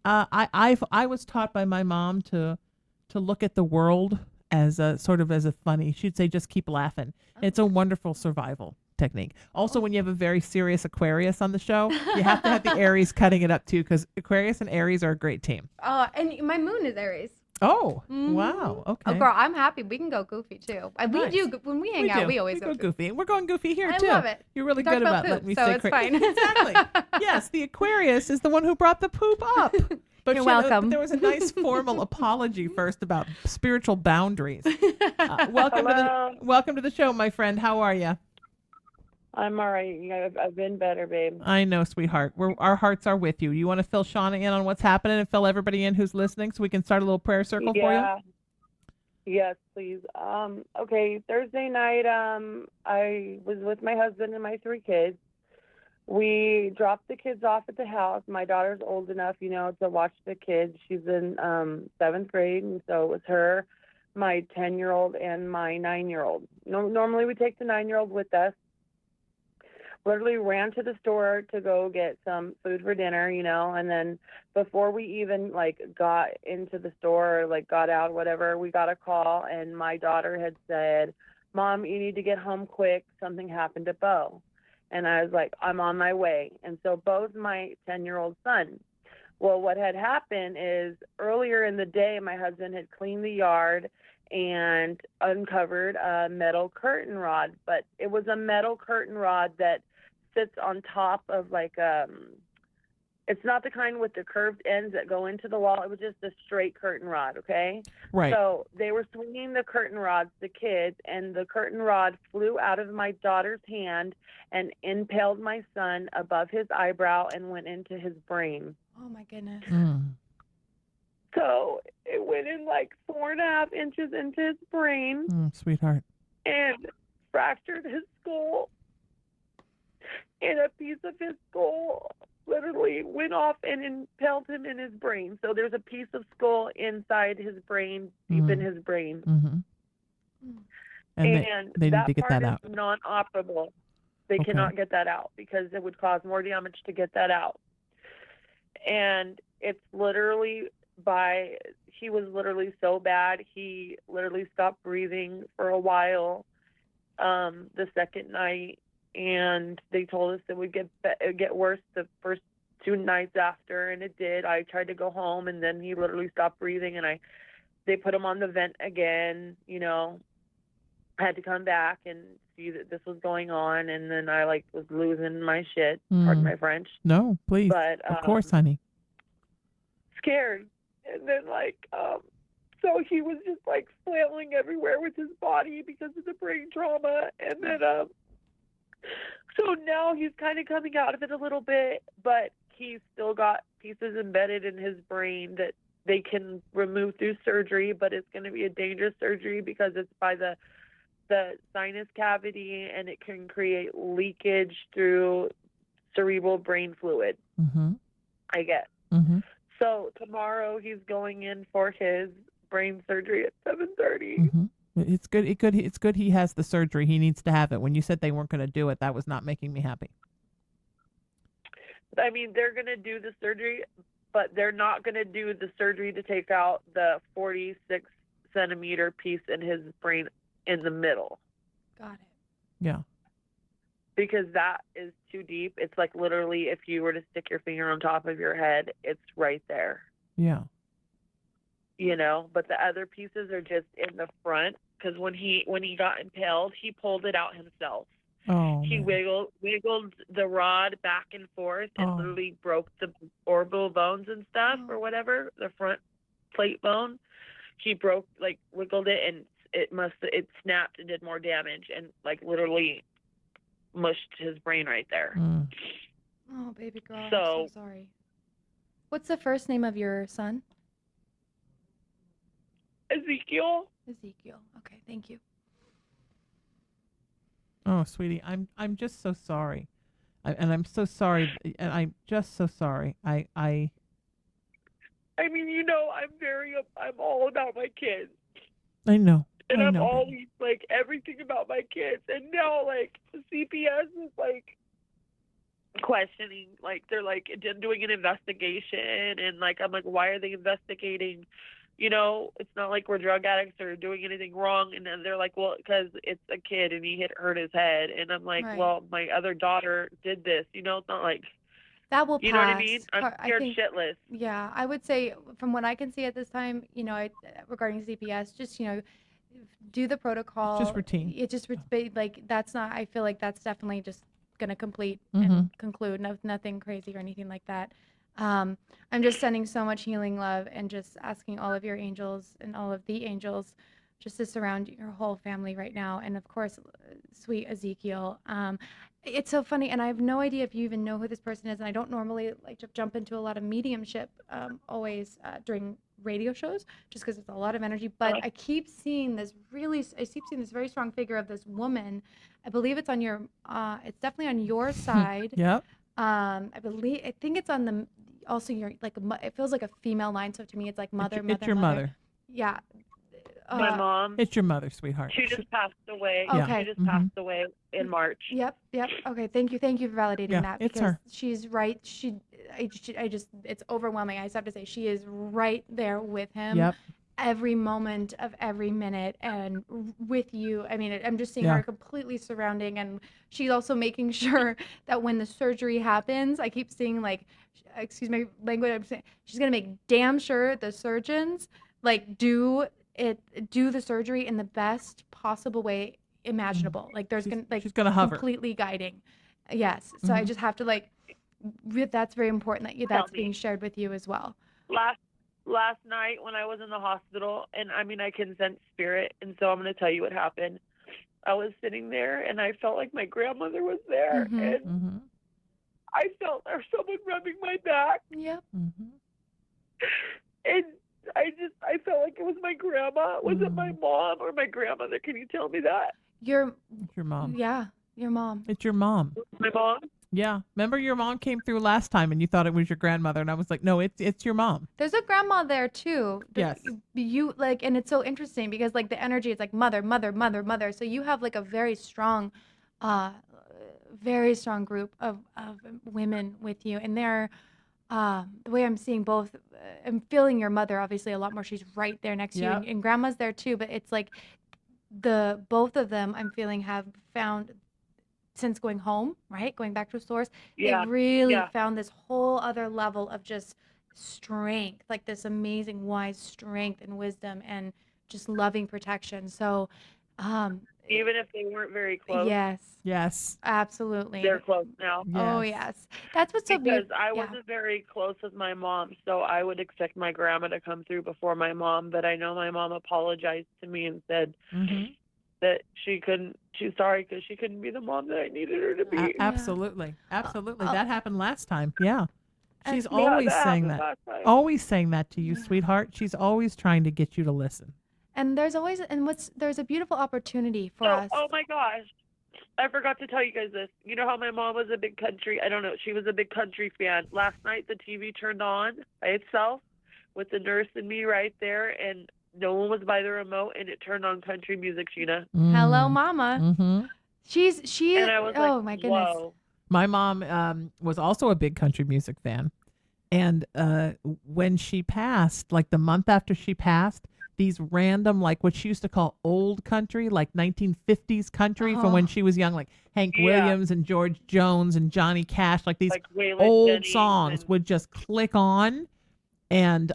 I was taught by my mom to look at the world as a sort of as a funny. She'd say, just keep laughing. It's a wonderful survival technique. Also, when you have a very serious Aquarius on the show, you have to have the Aries cutting it up too, because Aquarius and Aries are a great team. And my moon is Aries. Oh, wow. Okay. Oh, girl, I'm happy. We can go goofy too. Nice. We do when we hang out. We always go goofy. We're going goofy here too. I love it. You're really We talk good about poop, letting me so say it's fine. Exactly. Yes, the Aquarius is the one who brought the poop up. But You're welcome. But there was a nice formal apology first about spiritual boundaries. Welcome to the show, my friend. How are you? I'm all right. I've been better, babe. I know, sweetheart. Our hearts are with you. You want to fill Shauna in on what's happening and fill everybody in who's listening so we can start a little prayer circle for you? Yes, please. Okay, Thursday night, I was with my husband and my 3 kids. We dropped the kids off at the house. My daughter's old enough, to watch the kids. She's in 7th grade, and so it was her, my 10-year-old, and my 9-year-old. Normally we take the 9-year-old with us. Literally ran to the store to go get some food for dinner, and then before we even got into the store or got out, whatever, we got a call and my daughter had said, "Mom, you need to get home quick. Something happened to Bo." And I was like, "I'm on my way." And so Bo's my 10-year-old son. Well, what had happened is earlier in the day, my husband had cleaned the yard and uncovered a metal curtain rod, but it was a metal curtain rod that sits on top of it's not the kind with the curved ends that go into the wall. It was just a straight curtain rod, okay? Right. So they were swinging the curtain rods, the kids, and the curtain rod flew out of my daughter's hand and impaled my son above his eyebrow and went into his brain. Oh, my goodness. So it went in 4.5 inches into his brain. Sweetheart. And fractured his skull. And a piece of his skull literally went off and impaled him in his brain. So there's a piece of skull inside his brain, deep in his brain. Mm-hmm. And they need to get that out. That part is non-operable. They cannot get that out because it would cause more damage to get that out. And it's literally he was literally so bad, he literally stopped breathing for a while the second night. And they told us it would get worse the first 2 nights after, and it did. I tried to go home, and then he literally stopped breathing, and they put him on the vent again. I had to come back and see that this was going on, and then I was losing my shit. Pardon my French. No, please. But of course, honey. Scared, and then so he was just flailing everywhere with his body because of the brain trauma, and then so now he's kind of coming out of it a little bit, but he's still got pieces embedded in his brain that they can remove through surgery, but it's going to be a dangerous surgery because it's by the sinus cavity, and it can create leakage through cerebral brain fluid, I guess. Mm-hmm. So tomorrow he's going in for his brain surgery at 7:30. Mm-hmm. It's good. It's good he has the surgery. He needs to have it. When you said they weren't going to do it, that was not making me happy. I mean, they're going to do the surgery, but they're not going to do the surgery to take out the 46-centimeter piece in his brain in the middle. Got it. Yeah. Because that is too deep. It's literally if you were to stick your finger on top of your head, it's right there. Yeah. But the other pieces are just in the front because when he got impaled, he pulled it out himself. Oh. He wiggled the rod back and forth and literally broke the orbital bones and stuff or whatever, the front plate bone. He wiggled it and it snapped and did more damage and literally mushed his brain right there. Oh, baby girl. So, I'm so sorry. What's the first name of your son? Ezekiel. Okay, thank you. Oh, sweetie, I'm just so sorry. And I'm so sorry. And I'm just so sorry. I mean, you know, I'm all about my kids. I know. And I'm know, always like everything about my kids. And now like CPS is like questioning, like they're like doing an investigation, and like I'm like, why are they investigating? You know, it's not like we're drug addicts or doing anything wrong. And then they're like, well, because it's a kid and he hurt his head. And I'm like, Right. well, my other daughter did this. You know, it's not like that will pass. You know what I mean? I'm scared shitless. Yeah, I would say from what I can see at this time, you know, regarding CPS, just, you know, do the protocol. It's just routine. It just like that's not. I feel like that's definitely just gonna complete Mm-hmm. and conclude. Nothing crazy or anything like that. I'm just sending so much healing love and just asking all of your angels and all of the angels just to surround your whole family right now. And of course, sweet Ezekiel. It's so funny, and I have no idea if you even know who this person is. And I don't normally like to jump into a lot of mediumship always during radio shows, just because it's a lot of energy. But I keep seeing this very strong figure of this woman. I believe it's on your, it's definitely on your side. Yep. I think it's on the, also your, like, it feels like a female line. So to me, it's like mother. It's your mother. Yeah. My mom. It's your mother, sweetheart. She just passed away. Okay. She just passed away in March. Yep. Okay. Thank you for validating that. It's because her. She's right. I just, it's overwhelming. I just have to say, she is right there with him. Yep. Every moment of every minute and with you. I mean, I'm just seeing her completely surrounding, and she's also making sure that when the surgery happens, I keep seeing, like, excuse my language, I'm saying she's going to make damn sure the surgeons like do the surgery in the best possible way imaginable. Like she's gonna hover, completely guiding. Yes. So I just have to that's very important that that's being shared with you as well. Last night when I was in the hospital, and I mean, I can sense spirit, and so I'm going to tell you what happened. I was sitting there, and I felt like my grandmother was there, and I felt there someone rubbing my back. Yep. And I felt like it was my grandma. Was it my mom or my grandmother? Can you tell me that? Your mom. Yeah, your mom. It's your mom. My mom? Yeah. Remember your mom came through last time and you thought it was your grandmother, and I was like, no, it's your mom. There's a grandma there too. Yes. You like, and it's so interesting because like the energy is like mother. So you have like a very strong group of women with you, and they're the way I'm seeing both, I'm feeling your mother obviously a lot more. She's right there next to you, and grandma's there too. But it's like both of them I'm feeling have found, since going home, right, going back to source, they really found this whole other level of just strength, like this amazing wise strength and wisdom and just loving protection. So even if they weren't very close. Yes. Absolutely. They're close now. Yes. Oh, yes. That's what's so beautiful. Because I wasn't very close with my mom, so I would expect my grandma to come through before my mom, but I know my mom apologized to me and said that she's sorry because she couldn't be the mom that I needed her to be. Absolutely. That happened last time. Yeah. She's always saying that. Always saying that to you, sweetheart. She's always trying to get you to listen. And there's a beautiful opportunity for us. Oh my gosh. I forgot to tell you guys this. You know how my mom was a big country, she was a big country fan. Last night the TV turned on by itself with the nurse and me right there, and no one was by the remote, and it turned on country music, Sheena. Hello, Mama. She's and I was oh my goodness. Whoa. My mom was also a big country music fan. And when she passed, like the month after she passed, these random, like what she used to call old country, like 1950s country from when she was young, like Hank Williams and George Jones and Johnny Cash, like these old songs would just click on and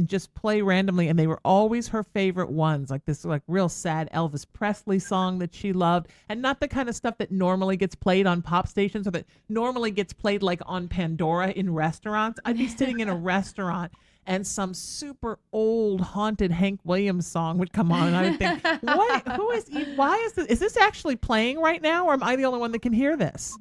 just play randomly. And they were always her favorite ones, like this like real sad Elvis Presley song that she loved, and not the kind of stuff that normally gets played on pop stations or that normally gets played like on Pandora in restaurants. I'd be sitting in a restaurant and some super old haunted Hank Williams song would come on, and I would think, why is this actually playing right now, or am I the only one that can hear this?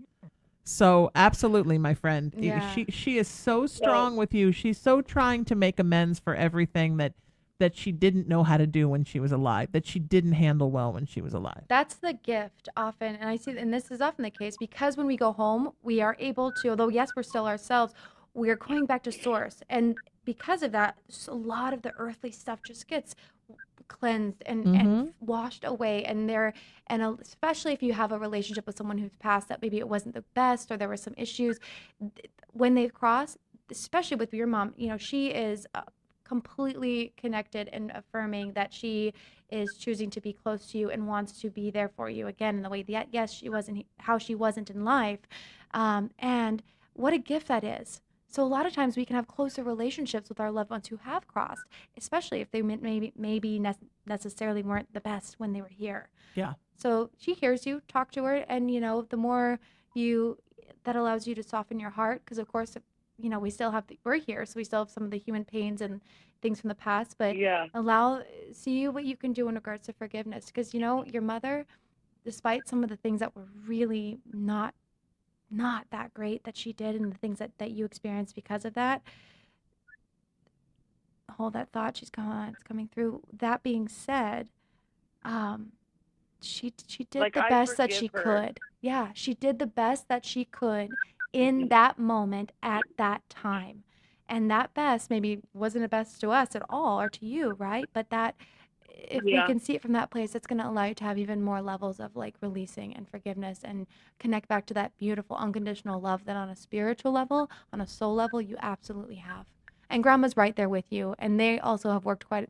So absolutely, my friend. Yeah. She is so strong with you. She's so trying to make amends for everything that that she didn't know how to do when she was alive, that she didn't handle well when she was alive. That's the gift often. And I see, and this is often the case, because when we go home, we are able to, although yes, we're still ourselves, we are going back to source. And because of that, a lot of the earthly stuff just gets cleansed and washed away. And especially if you have a relationship with someone who's passed that maybe it wasn't the best or there were some issues, when they've crossed, especially with your mom, she is completely connected and affirming that she is choosing to be close to you and wants to be there for you again in the way that, yes, she wasn't how she wasn't in life. And what a gift that is. So a lot of times we can have closer relationships with our loved ones who have crossed, especially if they maybe necessarily weren't the best when they were here. Yeah. So she hears you, talk to her, and the more that allows you to soften your heart, because of course, we're here, so we still have some of the human pains and things from the past, but see what you can do in regards to forgiveness, because your mother, despite some of the things that were really not that great that she did and the things that you experienced because of that, hold that thought. It's coming through. That being said, she did the best that she could. Yeah, she did the best that she could in that moment at that time. And that best maybe wasn't a best to us at all or to you, right? But that if we can see it from that place, it's going to allow you to have even more levels of like releasing and forgiveness and connect back to that beautiful unconditional love that on a spiritual level, on a soul level, you absolutely have. And grandma's right there with you. And they also have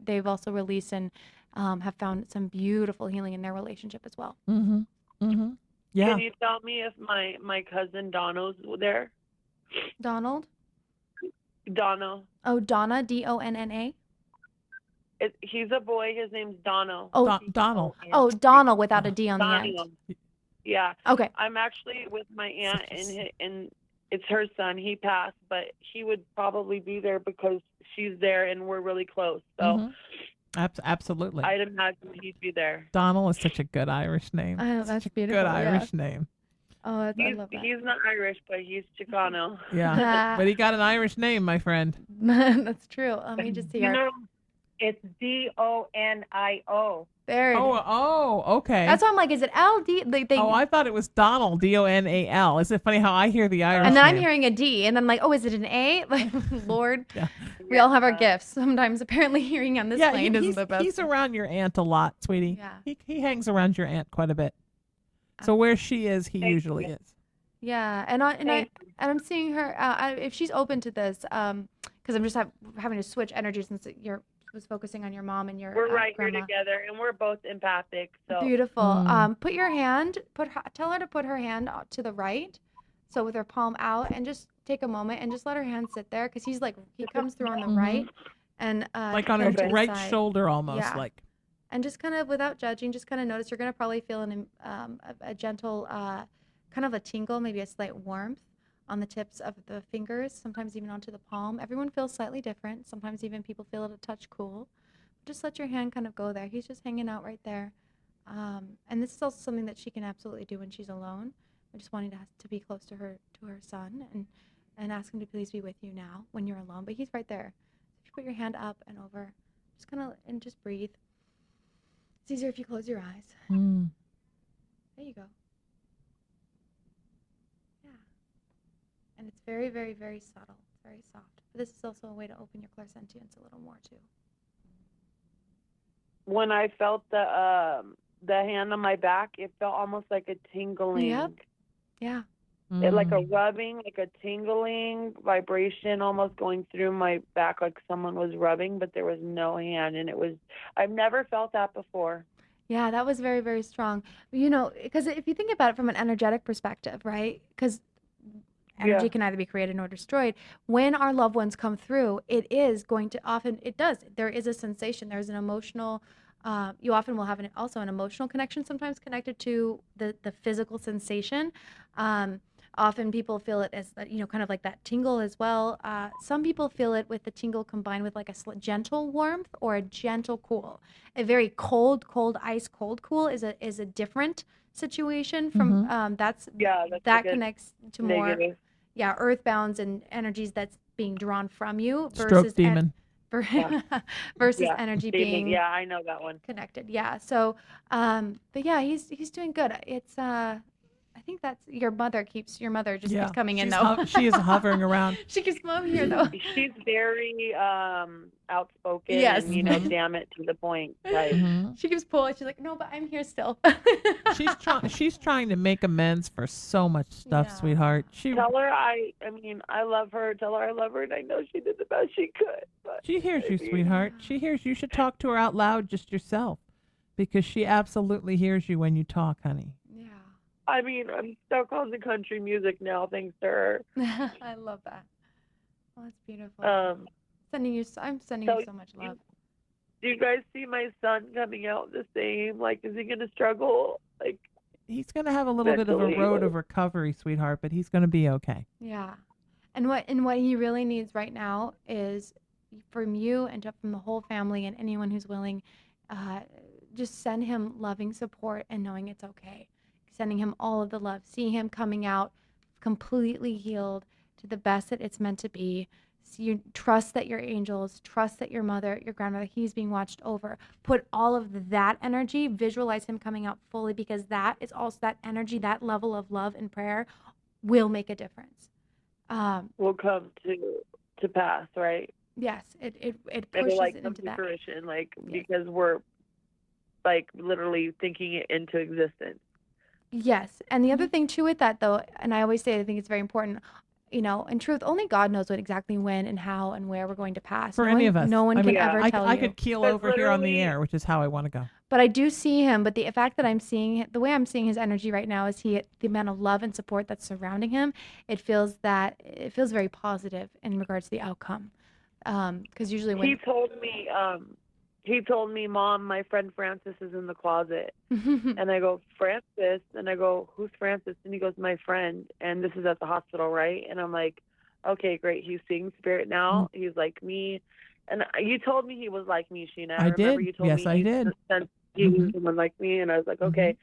they've also released and have found some beautiful healing in their relationship as well. Mm-hmm. Mm-hmm. Yeah. Can you tell me if my cousin Donno's there? Donald? Donno. Oh, Donna, Donna. He's a boy. His name's Donno. Oh, Donald. Oh, Donald without a D on the end. Yeah. Okay. I'm actually with my aunt, and it's her son. He passed, but he would probably be there because she's there, and we're really close. So absolutely. I'd imagine he'd be there. Donald is such a good Irish name. Oh, that's such a beautiful. Good Irish name. Oh, I love that. He's not Irish, but he's Chicano. Yeah, but he got an Irish name, my friend. That's true. Let me just see. It's Donio. There it is. Oh, okay. That's why I'm like, is it L-D? I thought it was Donald, Donal. Isn't it funny how I hear the Irish and then name? I'm hearing a D, and then I'm like, oh, is it an A? Like, Lord, we all have our gifts. Sometimes apparently hearing on this plane isn't the best. He's around your aunt a lot, sweetie. Yeah. He hangs around your aunt quite a bit. So where she is, he usually is. Yeah, and I'm seeing her if she's open to this, because I'm just having to switch energy since was focusing on your mom and your We're right grandma. here together, and we're both empathic. So beautiful. Put your hand. Tell her to put her hand to the right, so with her palm out, and just take a moment and just let her hand sit there, because he comes through on the right, and like on her right shoulder almost, like. And just kind of without judging, just kind of notice you're gonna probably feel a gentle kind of a tingle, maybe a slight warmth on the tips of the fingers, sometimes even onto the palm. Everyone feels slightly different. Sometimes even people feel it a touch cool. Just let your hand kind of go there. He's just hanging out right there. And this is also something that she can absolutely do when she's alone. I'm just wanting to be close to her son and ask him to please be with you now when you're alone. But he's right there. If you put your hand up and over, just kind of, and just breathe. It's easier if you close your eyes. There you go. And it's very, very, very subtle, very soft. But this is also a way to open your clairsentience a little more too. When I felt the hand on my back, it felt almost like a tingling. Yep. Yeah. Like a rubbing, like a tingling vibration almost going through my back, like someone was rubbing, but there was no hand. And I've never felt that before. Yeah, that was very, very strong. Because if you think about it from an energetic perspective, right? Because energy can either be created or destroyed. When our loved ones come through, there is a sensation. There's an emotional, you often will have also an emotional connection, sometimes connected to the physical sensation. Often people feel it as, kind of like that tingle as well. Some people feel it with the tingle combined with like a gentle warmth or a gentle cool. A very cold, ice cold cool is a different situation from that connects to negative. more earthbounds and energies that's being drawn from you versus stroke demon. versus energy being I know that one. connected. Yeah. So, but yeah, he's doing good. It's I think that's your mother keeps coming in though. She is hovering around. She keeps moving here though. She's very outspoken. Yes. And damn it to the point. Right. She keeps pulling. She's like, no, but I'm here still. She's trying to make amends for so much stuff, sweetheart. Tell her I love her. Tell her I love her, and I know she did the best she could. But she hears you, sweetheart. She hears you. Should talk to her out loud, just yourself, because she absolutely hears you when you talk, honey. I'm stuck on the country music now, thanks to her. I love that. Oh, that's beautiful. I'm sending you so much love. Do you guys see my son coming out the same? Like, is he going to struggle? Like, he's going to have a little bit of a road of recovery, sweetheart, but he's going to be okay. Yeah. And what he really needs right now is from you and from the whole family and anyone who's willing, just send him loving support and knowing it's okay. Sending him all of the love, seeing him coming out completely healed to the best that it's meant to be. So you trust that your angels, trust that your mother, your grandmother, he's being watched over. Put all of that energy, visualize him coming out fully, because that is also that energy, that level of love and prayer will make a difference. Will come to pass, right? Yes, it pushes it into that fruition, because we're literally thinking it into existence. Yes. And the other thing too with that though, and I always say I think it's very important, in truth, only God knows what exactly when and how and where we're going to pass. For any of us. No one can ever tell you. I could keel over here on the air, which is how I want to go. But I do see him, but the fact that the way I'm seeing his energy right now is the amount of love and support that's surrounding him, it feels very positive in regards to the outcome. Because usually when He told me, Mom, my friend Francis is in the closet. And I go, Francis? And I go, who's Francis? And he goes, my friend. And this is at the hospital, right? And I'm like, okay, great. He's seeing spirit now. He's like me. And you told me he was like me, Sheena. I did. You told yes, me I did. He was someone like me. And I was like, okay.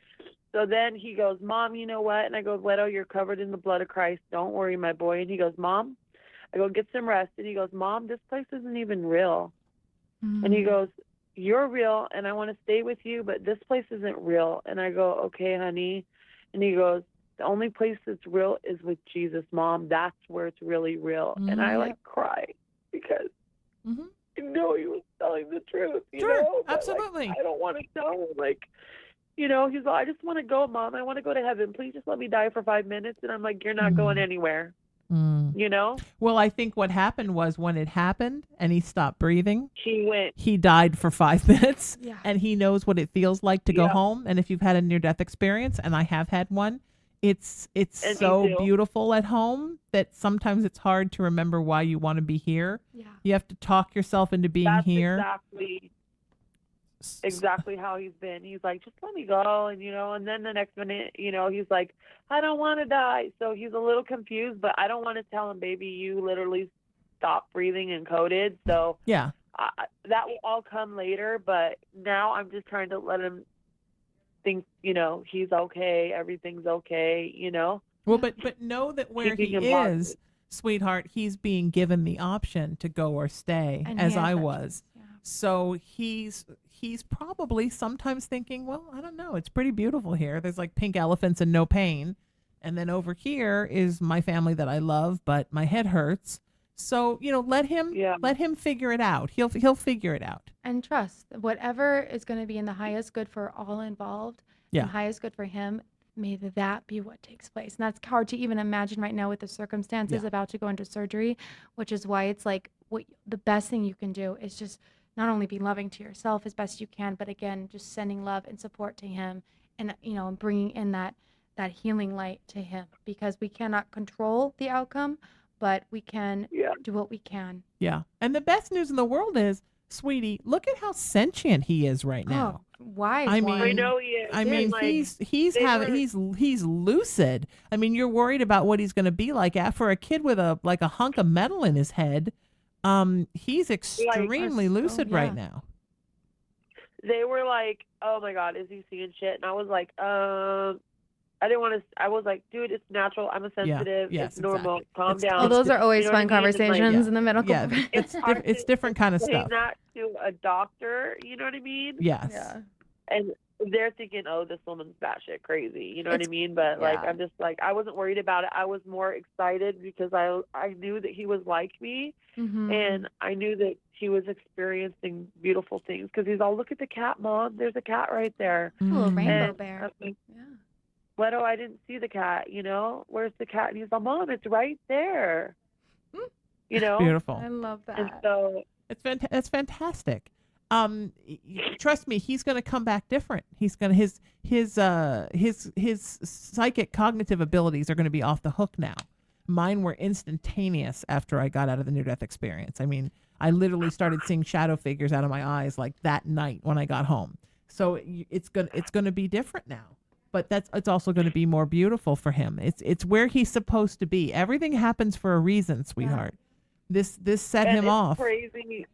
So then he goes, Mom, you know what? And I go, Leto, you're covered in the blood of Christ. Don't worry, my boy. And he goes, Mom? I go, get some rest. And he goes, Mom, this place isn't even real. And he goes, you're real and I want to stay with you, but this place isn't real. And I go, okay, honey. And he goes, the only place that's real is with Jesus, Mom. That's where it's really real. And I cry because I know he was telling the truth. You know? But, absolutely. I don't want to tell him, he's like, I just want to go, Mom. I want to go to heaven. Please just let me die for 5 minutes. And I'm like, you're not going anywhere. Well, I think what happened was when it happened and he stopped breathing, he died for 5 minutes. And he knows what it feels like to go home. And if you've had a near-death experience, and I have had one, it's so beautiful at home that sometimes it's hard to remember why you want to be here. You have to talk yourself into being here. Exactly how he's been. He's like, just let me go. And then the next minute, he's like, I don't want to die. So he's a little confused, but I don't want to tell him, baby, you literally stopped breathing and coded. So that will all come later. But now I'm just trying to let him think, he's okay. Everything's okay, Well, but know that where he is, sweetheart, he's being given the option to go or stay, as I was. So he's probably sometimes thinking, well, I don't know, it's pretty beautiful here. There's like pink elephants and no pain. And then over here is my family that I love, but my head hurts. So, let him figure it out. He'll figure it out. And trust whatever is going to be in the highest good for all involved, and highest good for him, may that be what takes place. And that's hard to even imagine right now with the circumstances about to go into surgery, which is why it's like the best thing you can do is just not only be loving to yourself as best you can, but again, just sending love and support to him and, bringing in that healing light to him, because we cannot control the outcome, but we can do what we can. Yeah. And the best news in the world is, sweetie, look at how sentient he is right now. Wise. I know he is. I mean, he's lucid. I mean, you're worried about what he's going to be like for a kid with a hunk of metal in his head. He's extremely lucid right now. They were like, oh my God, is he seeing shit? And I was like, I didn't want to. I was like, dude, it's natural. I'm a sensitive. Yes, it's normal. exactly. Calm down. Oh, those are always You know fun what I mean? And, like, conversations in the medical. Yeah, hard it's to different kind of explain stuff. that to a doctor. You know what I mean? Yes. Yeah. And they're thinking, oh, this woman's batshit crazy. You know what I mean? But like, yeah. I'm just like, I wasn't worried about it. I was more excited because I knew that he was like me, and I knew that he was experiencing beautiful things because he's all, look at the cat, Mom. There's a cat right there. A little rainbow And bear. I was like, Yeah. Leto, I didn't see the cat. You know, where's the cat? And he's like, Mom, it's right there. You know, Beautiful. I love that. And so It's fantastic. Trust me, he's going to come back different. He's going to his psychic cognitive abilities are going to be off the hook now. Mine were instantaneous after I got out of the near-death experience. I mean, I literally started seeing shadow figures out of my eyes like that night when I got home. So it's going to be different now. But it's also going to be more beautiful for him. It's where he's supposed to be. Everything happens for a reason, sweetheart. This set him off. Crazy.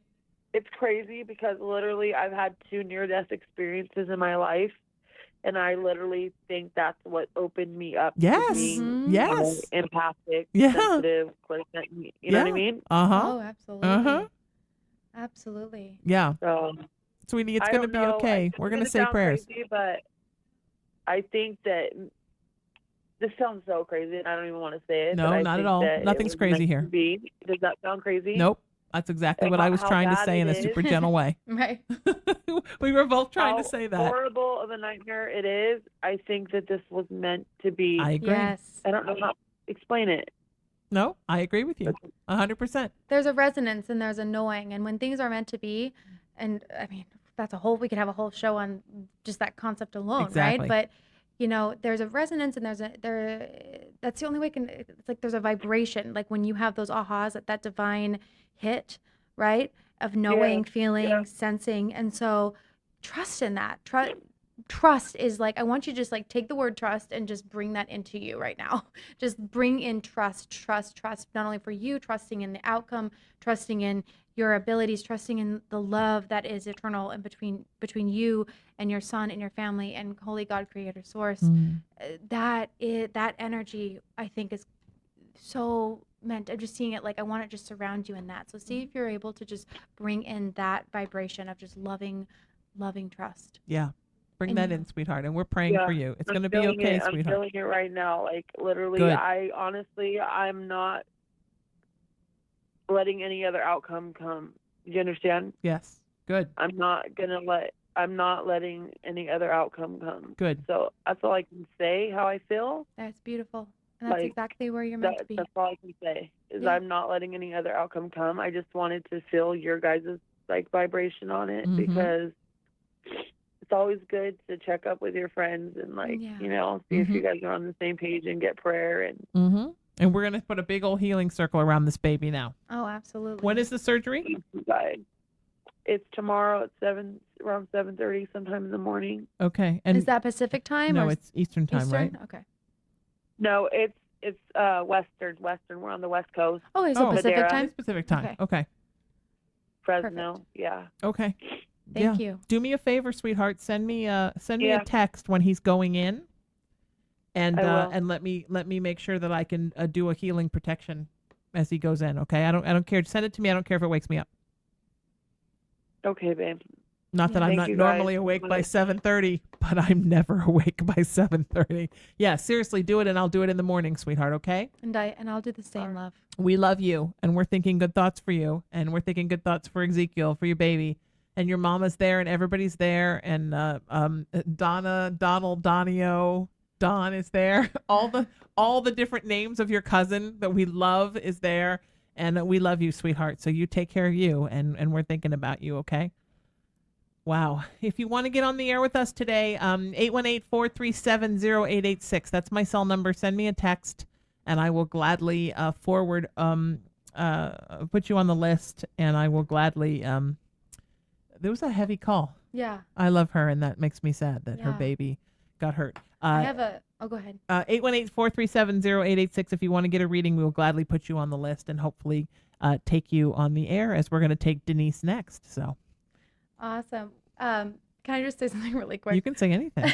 It's crazy because literally I've had 2 near-death experiences in my life, and I literally think that's what opened me up Yes. to being Yes. empathic, Yeah. sensitive, clairvoyant. You know what I mean? Oh, absolutely. Absolutely. Yeah. So, Sweetie, it's I going to don't be know. okay. We're going to It's say gonna sound prayers. crazy, but I think that this sounds so crazy, and I don't even want to say it. No, but I not think at all. that it Nothing's was crazy meant here. to be. Does that sound crazy? Nope. That's exactly what I was How trying to bad say in a it super is. gentle way. Right. We were both trying How to say that. horrible of a nightmare it is. I think that this was meant to be. I agree. Yes. I don't know how to explain it. No, I agree with you. 100%. There's a resonance and there's a knowing, and when things are meant to be, and I mean we could have a whole show on just that concept alone, Exactly. right? But you know, there's a resonance and that's the only way it's like there's a vibration, like when you have those ahas, that divine hit, right? Of knowing, feeling, sensing. And so trust in that. Trust is like, I want you to just like take the word trust and just bring that into you right now. Just bring in trust, not only for you, trusting in the outcome, trusting in your abilities, trusting in the love that is eternal and between you and your son and your family and holy God, creator, source. That energy, I think, is so meant. I'm just seeing it like I want to just surround you in that. So see if you're able to just bring in that vibration of just loving trust. Yeah. Bring And that you- in, sweetheart. And we're praying for you. It's going to be feeling okay, it. I'm sweetheart. feeling it right now. Like literally, Good. I'm not letting any other outcome come. Do you understand? Yes. Good. I'm not letting any other outcome come. Good. So that's all I can say, how I feel. That's beautiful. And that's Like, exactly where you're meant to be. That's all I can say is Yeah. I'm not letting any other outcome come. I just wanted to feel your guys' like vibration on it because it's always good to check up with your friends and like, you know, see if you guys are on the same page and get prayer and And we're going to put a big old healing circle around this baby now. Oh, absolutely. When is the surgery? It's tomorrow at around 7:30 sometime in the morning. Okay. And is that Pacific time? no, or it's Eastern time, Eastern? right? Okay. No, it's Western. We're on the West Coast. Okay, so Pacific Madeira. time? It's Pacific time. Okay. Fresno. Perfect. Yeah. Okay. Thank you. Do me a favor, sweetheart. Send me a Yeah. text when he's going in, and I will. and let me make sure that I can do a healing protection as he goes in. Okay. I don't care. Send it to me. I don't care if it wakes me up. Okay, babe. Not that I'm Thank not you, normally guys. awake by 7:30, but I'm never awake by 7:30. Yeah, seriously, do it, and I'll do it in the morning, sweetheart. Okay. And I'll do the same, love. We love you, and we're thinking good thoughts for you, and we're thinking good thoughts for Ezekiel, for your baby, and your mama's there, and everybody's there, and Donna, Donald, Donio, Don is there. All the different names of your cousin that we love is there, and we love you, sweetheart. So you take care of you, and we're thinking about you. Okay. Wow. If you want to get on the air with us today, 818-437-0886. That's my cell number. Send me a text, and I will gladly put you on the list, and I will gladly there was a heavy call. Yeah. I love her, and that makes me sad that her Yeah. baby got hurt. I have go ahead. 818-437-0886. If you want to get a reading, we will gladly put you on the list and hopefully take you on the air, as we're going to take Denise next. So Awesome. Can I just say something really quick? You can say anything.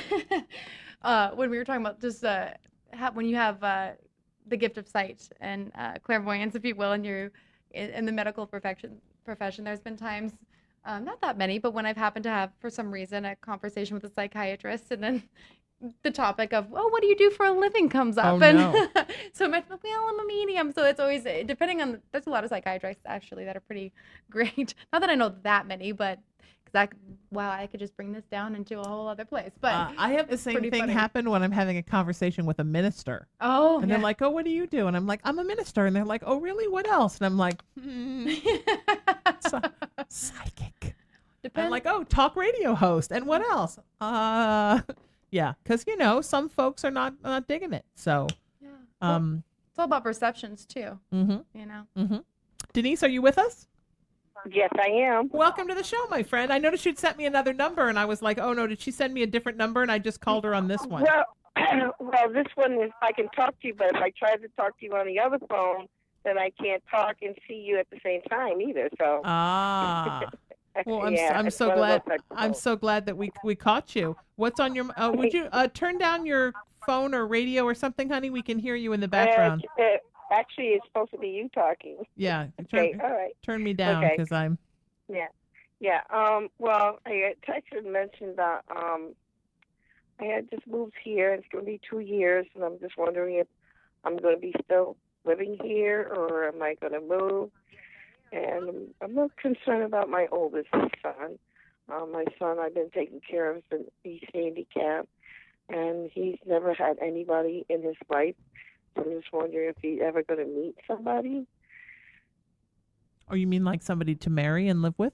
When we were talking about just when you have the gift of sight and clairvoyance, if you will, and you're in the medical profession, there's been times, not that many, but when I've happened to have, for some reason, a conversation with a psychiatrist, and then the topic of, well, what do you do for a living comes up. Oh, no. So I'm a medium. So it's always, depending on, there's a lot of psychiatrists actually that are pretty great. Not that I know that many, but wow, I could just bring this down into a whole other place. But I have the same thing happen when I'm having a conversation with a minister. Oh, and they're like, oh, what do you do? And I'm like, I'm a minister. And they're like, oh, really? What else? And I'm like, psychic. I'm like, oh, talk radio host. And what else? Yeah, because, some folks are not digging it. So, yeah. It's all about perceptions, too. Mm-hmm. Denise, are you with us? Yes, I am. Welcome to the show, my friend. I noticed you'd sent me another number, and I was like, oh, no, did she send me a different number? And I just called her on this one. Well, this one is, I can talk to you, but if I try to talk to you on the other phone, then I can't talk and see you at the same time either. So. Well, I'm so glad. I'm so glad that we caught you. What's on your? Would you turn down your phone or radio or something, honey? We can hear you in the background. Actually, it's supposed to be you talking. Yeah. Okay. All right. Turn me down because I'm. Yeah. Yeah. Well, I texted and mentioned that I had just moved here. It's going to be 2 years, and I'm just wondering if I'm going to be still living here or am I going to move? And I'm not concerned about my oldest son. My son, I've been taking care of since he's handicapped, and he's never had anybody in his life. So I'm just wondering if he's ever going to meet somebody. Oh, you mean like somebody to marry and live with?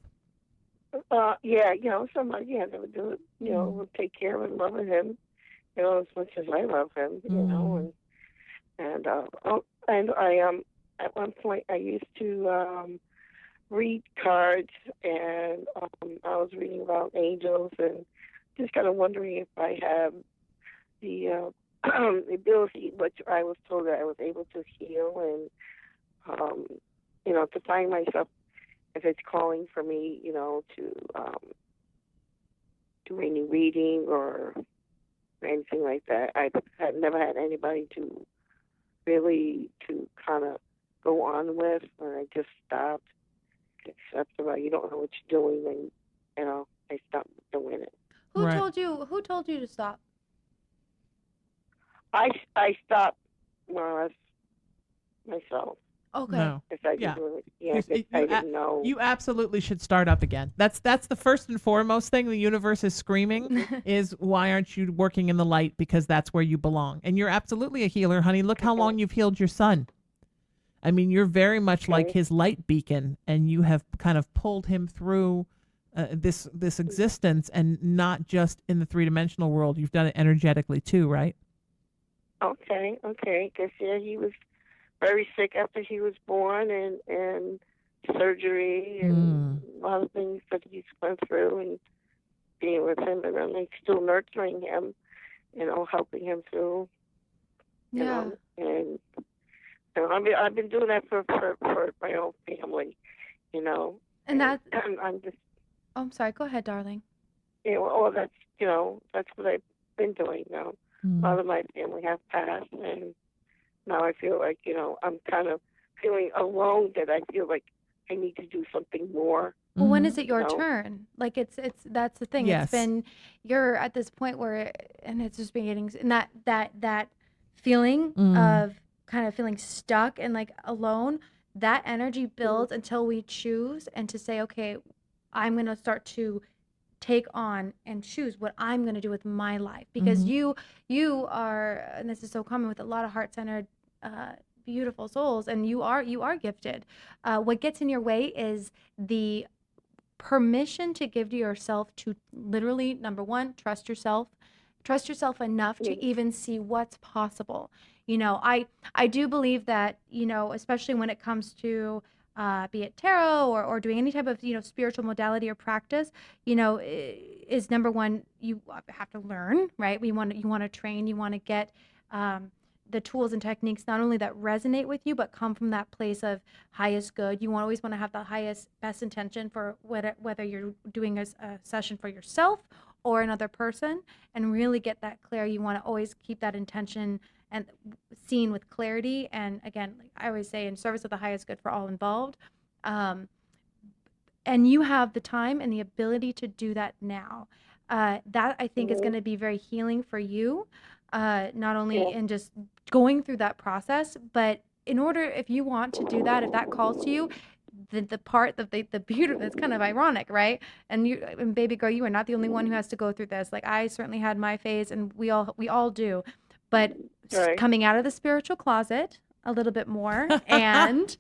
Yeah, somebody that would do it, would take care of and love him, as much as I love him, and I at one point I used to read cards, and I was reading about angels, and just kind of wondering if I have the ability, which I was told that I was able to heal, and to find myself, if it's calling for me, to do any reading or anything like that. I had never had anybody to really kind of go on with, and I just stopped. Except about you don't know what you're doing, and I stopped doing it. Who told you to stop? I stopped more or less myself. Okay. No. I didn't know. You absolutely should start up again. That's the first and foremost thing the universe is screaming is, why aren't you working in the light? Because that's where you belong. And you're absolutely a healer, honey. Look how long you've healed your son. I mean, you're very much like his light beacon, and you have kind of pulled him through this existence, and not just in the three-dimensional world. You've done it energetically too, right? Okay. Because he was very sick after he was born, and surgery and a lot of things that he's went through, and being with him, and then still nurturing him, helping him through. And I've been doing that for my own family, And that's. I'm just. Oh, I'm sorry. Go ahead, darling. Yeah, well, that's that's what I've been doing now. A lot of my family have passed, and now I feel like I'm kind of feeling alone. That I feel like I need to do something more. Well, when is it your turn? Like it's that's the thing. Yes. It's been you're at this point where, and it's just been getting, and that feeling of kind of feeling stuck and like alone, that energy builds until we choose and to say, okay, I'm going to start to take on and choose what I'm going to do with my life, because you are, and this is so common with a lot of heart-centered beautiful souls, and you are gifted. What gets in your way is the permission to give to yourself to literally, number one, trust yourself enough to even see what's possible. I do believe that, especially when it comes to be it tarot or doing any type of, spiritual modality or practice, is number one, you have to learn, right? You want to train, you want to get the tools and techniques not only that resonate with you, but come from that place of highest good. You always want to have the highest, best intention for whether you're doing a session for yourself or another person, and really get that clear. You want to always keep that intention and seen with clarity. And again, like I always say, in service of the highest good for all involved. And you have the time and the ability to do that now. That I think is going to be very healing for you, not only in just going through that process, but in order, if you want to do that, if that calls to you, the part that the beautiful, it's kind of ironic, right? And baby girl, you are not the only one who has to go through this. Like, I certainly had my phase, and we all do, but coming out of the spiritual closet a little bit more, and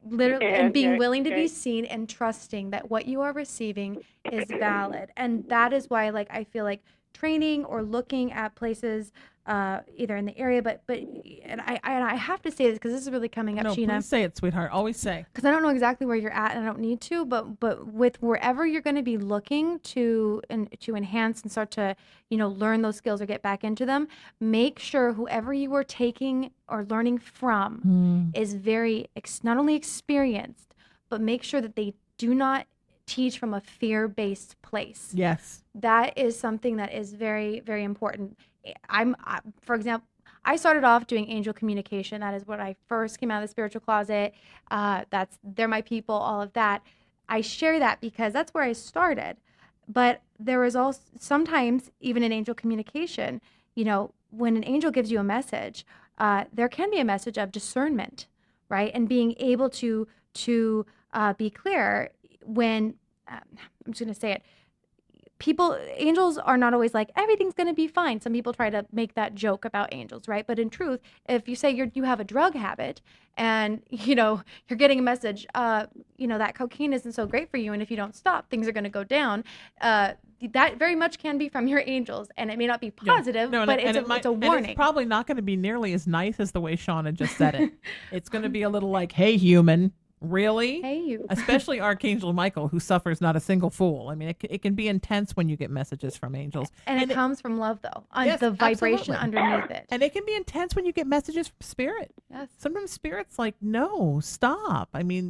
literally and being willing to be seen, and trusting that what you are receiving is valid. And that is why, like, I feel like training or looking at places either in the area, but I have to say this because this is really coming up, Sheena. Please say it, sweetheart. Always say. Because I don't know exactly where you're at, and I don't need to, but with wherever you're going to be looking to enhance and start to, learn those skills or get back into them, make sure whoever you are taking or learning from is very not only experienced, but make sure that they do not teach from a fear-based place. Yes. That is something that is very, very important. For example, I started off doing angel communication. That is when I first came out of the spiritual closet. They're my people, all of that. I share that because that's where I started. But there is also sometimes, even in angel communication, when an angel gives you a message, there can be a message of discernment, right? And being able to be clear when, I'm just going to say it, angels are not always like, everything's going to be fine. Some people try to make that joke about angels, right? But in truth, if you say you have a drug habit and, you're getting a message, that cocaine isn't so great for you, and if you don't stop, things are going to go down, that very much can be from your angels, and it may not be positive, but it's a warning. And it's probably not going to be nearly as nice as the way Shauna just said it. It's going to be a little like, hey, human. Really? Hey, you. Especially Archangel Michael, who suffers not a single fool. I mean, it can be intense when you get messages from angels. And it comes from love, though. Yes, the vibration underneath it. And it can be intense when you get messages from spirit. Yes. Sometimes spirit's like, no, stop. I mean,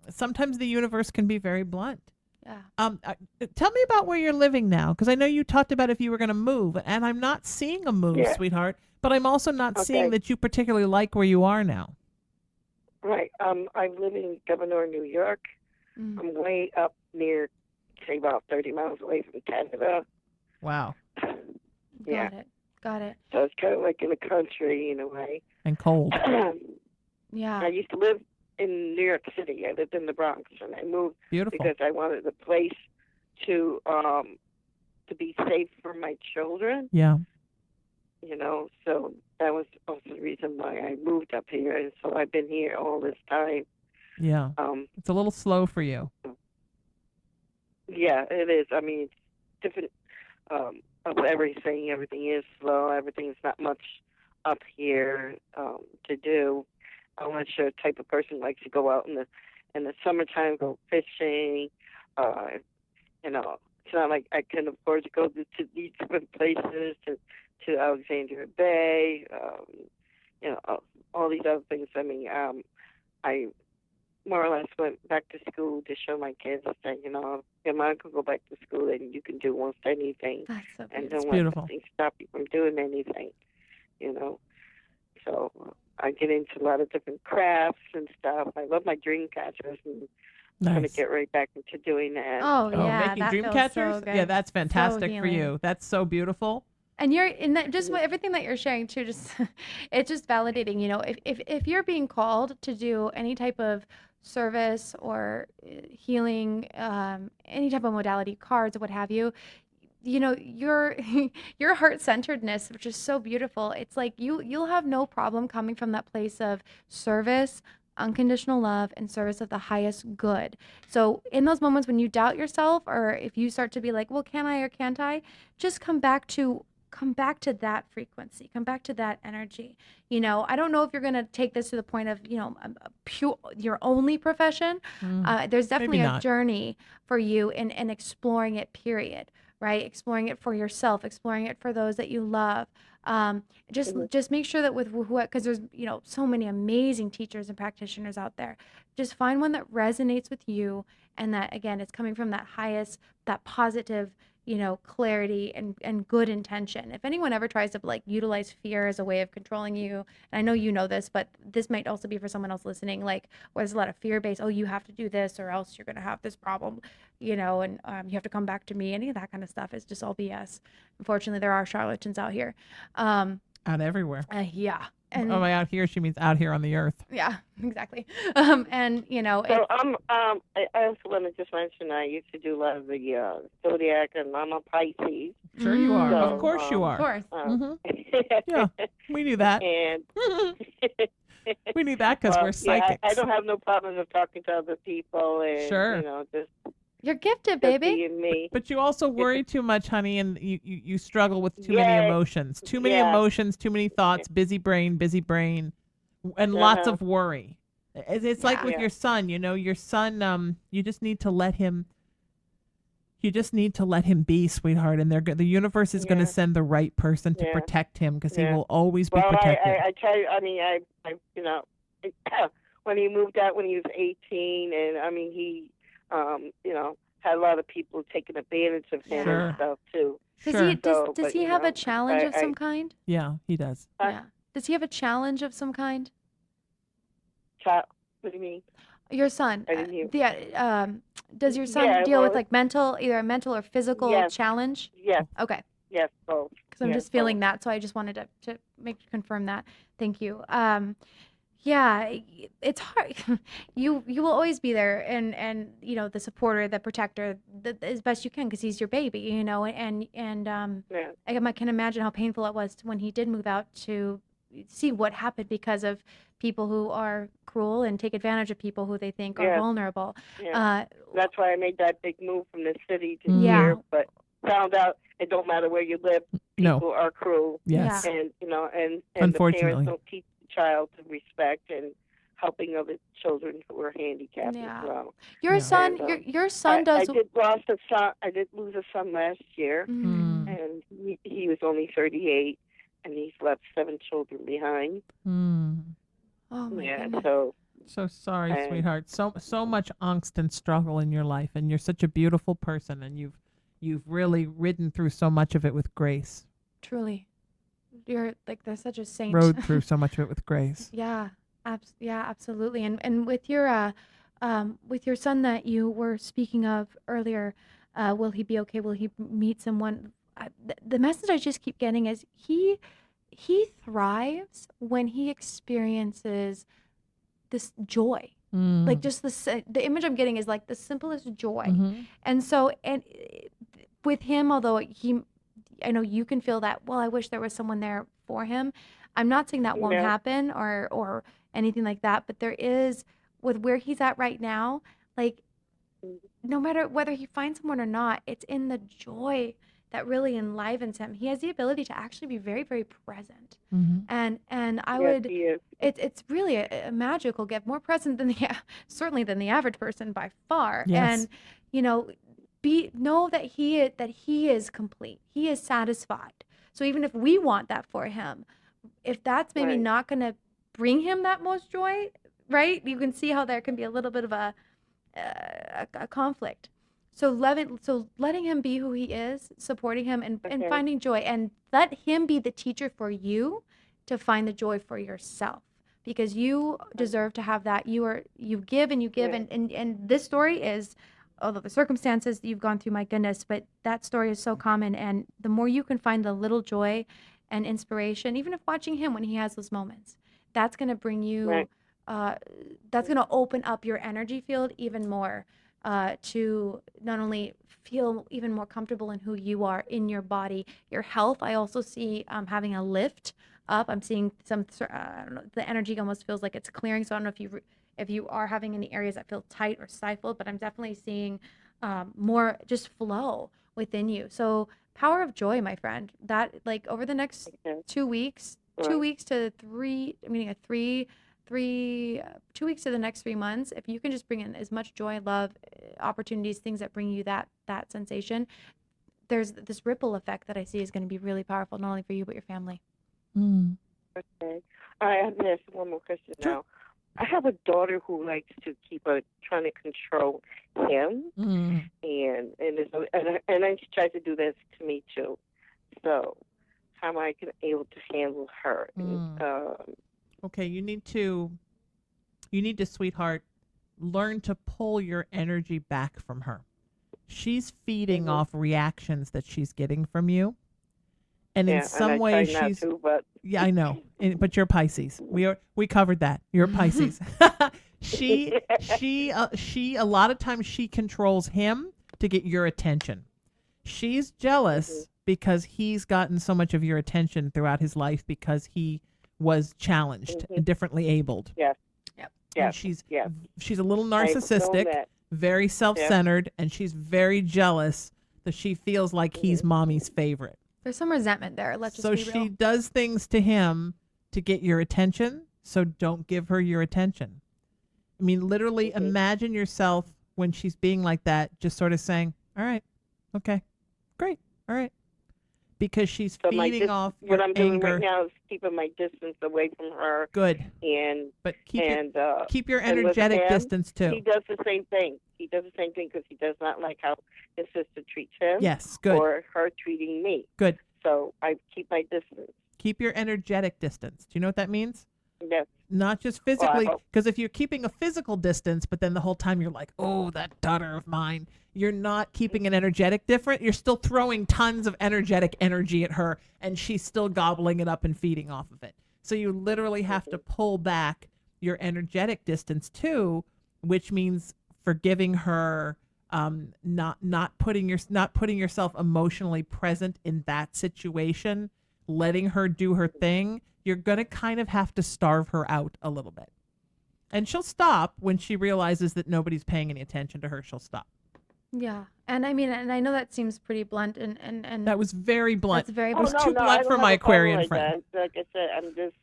sometimes the universe can be very blunt. Yeah. Tell me about where you're living now, because I know you talked about if you were going to move, and I'm not seeing a move, sweetheart, but I'm also not seeing that you particularly like where you are now. Right. I live in Governor, New York. I'm way up near, say, about 30 miles away from Canada. Wow. Got it. So it's kind of like in the country in a way. And cold. Yeah. I used to live in New York City. I lived in the Bronx, and I moved because I wanted a place to be safe for my children. Yeah. So that was also the reason why I moved up here, and so I've been here all this time. Yeah. It's a little slow for you. Yeah, it is. I mean, it's different of everything. Everything is slow. Everything's not much up here to do. I'm not sure the type of person who likes to go out in the summertime, go fishing. It's not like I can afford to go to these different places to Alexandria Bay, all these other things. I mean, I more or less went back to school to show my kids that, your mom can go back to school and you can do almost anything. That's so beautiful. And don't let nothing stop you from doing anything, So I get into a lot of different crafts and stuff. I love my dream catchers, and I'm going to get right back into doing that. Oh, yeah. Making dream catchers? So yeah, that's fantastic for you. That's so beautiful. And you're in that, just everything that you're sharing too, it's just validating, if you're being called to do any type of service or healing, any type of modality, cards or what have you, your heart-centeredness, which is so beautiful. It's like you'll have no problem coming from that place of service, unconditional love, and service of the highest good. So in those moments when you doubt yourself, or if you start to be like, well, can I or can't I, just come back to that frequency, come back to that energy. I don't know if you're going to take this to the point of, pure, your only profession. There's definitely a journey for you in exploring it, period. right? Exploring it for yourself, exploring it for those that you love. Just make sure that with what, because there's, so many amazing teachers and practitioners out there. Just find one that resonates with you, and that, again, it's coming from that highest, that positive, clarity and good intention. If anyone ever tries to utilize fear as a way of controlling you, and I know you know this, but this might also be for someone else listening, where there's a lot of fear based, oh, you have to do this or else you're going to have this problem, and you have to come back to me. Any of that kind of stuff is just all BS. Unfortunately, there are charlatans out here. Out everywhere. Yeah. And by out here, she means out here on the earth. Yeah, exactly. So I also want to just mention I used to do a lot of the zodiac, and I'm a Pisces. Sure you are. So, of course you are. Of course. Yeah, we knew that. And we knew that because we're psychics. I don't have no problem of talking to other people, and sure. Just you're gifted, baby. Being me. But you also worry too much, honey, and you struggle with too many emotions. Too many emotions, too many thoughts, busy brain, and lots of worry. It's like with your son, your son, you just need to let him be, sweetheart, and the universe is going to send the right person to protect him, because he will always be protected. I tell you, when he moved out when he was 18, and he had a lot of people taking advantage of him and stuff too. Does he have a challenge of some kind? Yeah, he does. Yeah. Does he have a challenge of some kind? What do you mean? Your son. I didn't hear. Does your son deal with either a mental or physical challenge? Yes. Okay. Yes, both. Because I'm just feeling that, so I just wanted to confirm that. Thank you. Yeah, it's hard. You will always be there, and the supporter, the protector, as best you can, because he's your baby, and I can imagine how painful it was when he did move out, to see what happened because of people who are cruel and take advantage of people who they think are vulnerable. Yeah. That's why I made that big move from the city to here, but found out it don't matter where you live, people are cruel. Yes. And and unfortunately, the parents don't teach the child to respect and helping other children who are handicapped as well. Your son, your son does. I did lose a son last year, and he was only 38, and he's left 7 children behind. Oh my goodness. So sorry, sweetheart. So much angst and struggle in your life, and you're such a beautiful person, and you've really ridden through so much of it with grace. Truly, you're there's such a saint. Rode through so much of it with grace. Yeah, absolutely. And with your son that you were speaking of earlier, will he be okay? Will he meet someone? The message I just keep getting is he thrives when he experiences this joy. Just the image I'm getting is the simplest joy. And so, with him, although I know you can feel that, well, I wish there was someone there for him. I'm not saying that won't happen or anything like that, but there is, with where he's at right now, no matter whether he finds someone or not, it's in the joy that really enlivens him. He has the ability to actually be very, very present. And I would, it's really a magical gift, more present than certainly than the average person by far. Yes. And, know that he is complete. He is satisfied. So even if we want that for him, if that's maybe not going to bring him that most joy, right? You can see how there can be a little bit of a conflict. So letting him be who he is, supporting him and finding joy, and let him be the teacher for you to find the joy for yourself, because you deserve to have that. You give and you give, and this story is, although the circumstances that you've gone through, my goodness, but that story is so common, and the more you can find the little joy and inspiration, even if watching him when he has those moments, that's going to bring you, that's going to open up your energy field even more. To not only feel even more comfortable in who you are in your body, your health. I also see having a lift up. I'm seeing some, I don't know, the energy almost feels like it's clearing. So I don't know if you are having any areas that feel tight or stifled, but I'm definitely seeing more just flow within you. So power of joy, my friend, that over the next 2 weeks, 2 weeks to 3, meaning 2 weeks to the next 3 months, if you can just bring in as much joy, love, opportunities, things that bring you that sensation, there's this ripple effect that I see is going to be really powerful, not only for you, but your family. Mm. Okay. I have to ask one more question now. I have a daughter who likes to keep trying to control him, and she tries to do this to me too. So, how am I able to handle her? Okay, you need to, sweetheart, learn to pull your energy back from her. She's feeding off reactions that she's getting from you. And in some ways she's yeah, I know. But you're Pisces. We covered that. You're Pisces. She a lot of times she controls him to get your attention. She's jealous because he's gotten so much of your attention throughout his life because he was challenged and differently abled. Yes. Yep. And she's a little narcissistic, very self-centered, and she's very jealous that she feels like he's mommy's favorite. There's some resentment there. Let's just be real. She does things to him to get your attention, so don't give her your attention. I mean, literally imagine yourself when she's being like that, just sort of saying, all right, okay, great, all right. Because she's feeding off your anger. What I'm doing right now is keeping my distance away from her. Good. But keep your energetic distance too. He does the same thing. He does the same thing because he does not like how his sister treats him. Yes, good. Or her treating me. Good. So I keep my distance. Keep your energetic distance. Do you know what that means? Yes. Not just physically, because if you're keeping a physical distance, but then the whole time you're like, oh, that daughter of mine, you're not keeping an energetic different. You're still throwing tons of energetic energy at her, and she's still gobbling it up and feeding off of it. So you literally have to pull back your energetic distance too, which means forgiving her, not putting yourself emotionally present in that situation, letting her do her thing. You're going to kind of have to starve her out a little bit. And she'll stop when she realizes that nobody's paying any attention to her. She'll stop. Yeah. And I mean, and I know that seems pretty blunt and that was very blunt. That's very blunt. It was too blunt for my Aquarian friend. Like I said, I'm just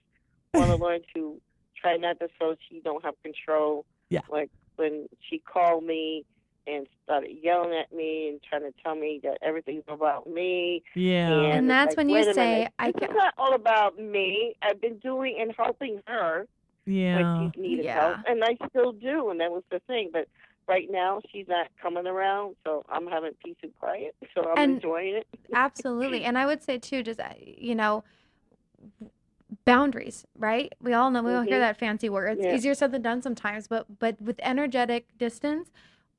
want to learn to try not to so she don't have control. Yeah. Like when she called me and started yelling at me and trying to tell me that everything's about me. Yeah. And that's when you say, it's not all about me. I've been doing and helping her when she's needed help. And I still do. And that was the thing. But right now, she's not coming around. So I'm having peace and quiet. So I'm enjoying it. Absolutely. And I would say, too, just, boundaries, right? We all know, we don't hear that fancy word. It's easier said than done sometimes. But with energetic distance,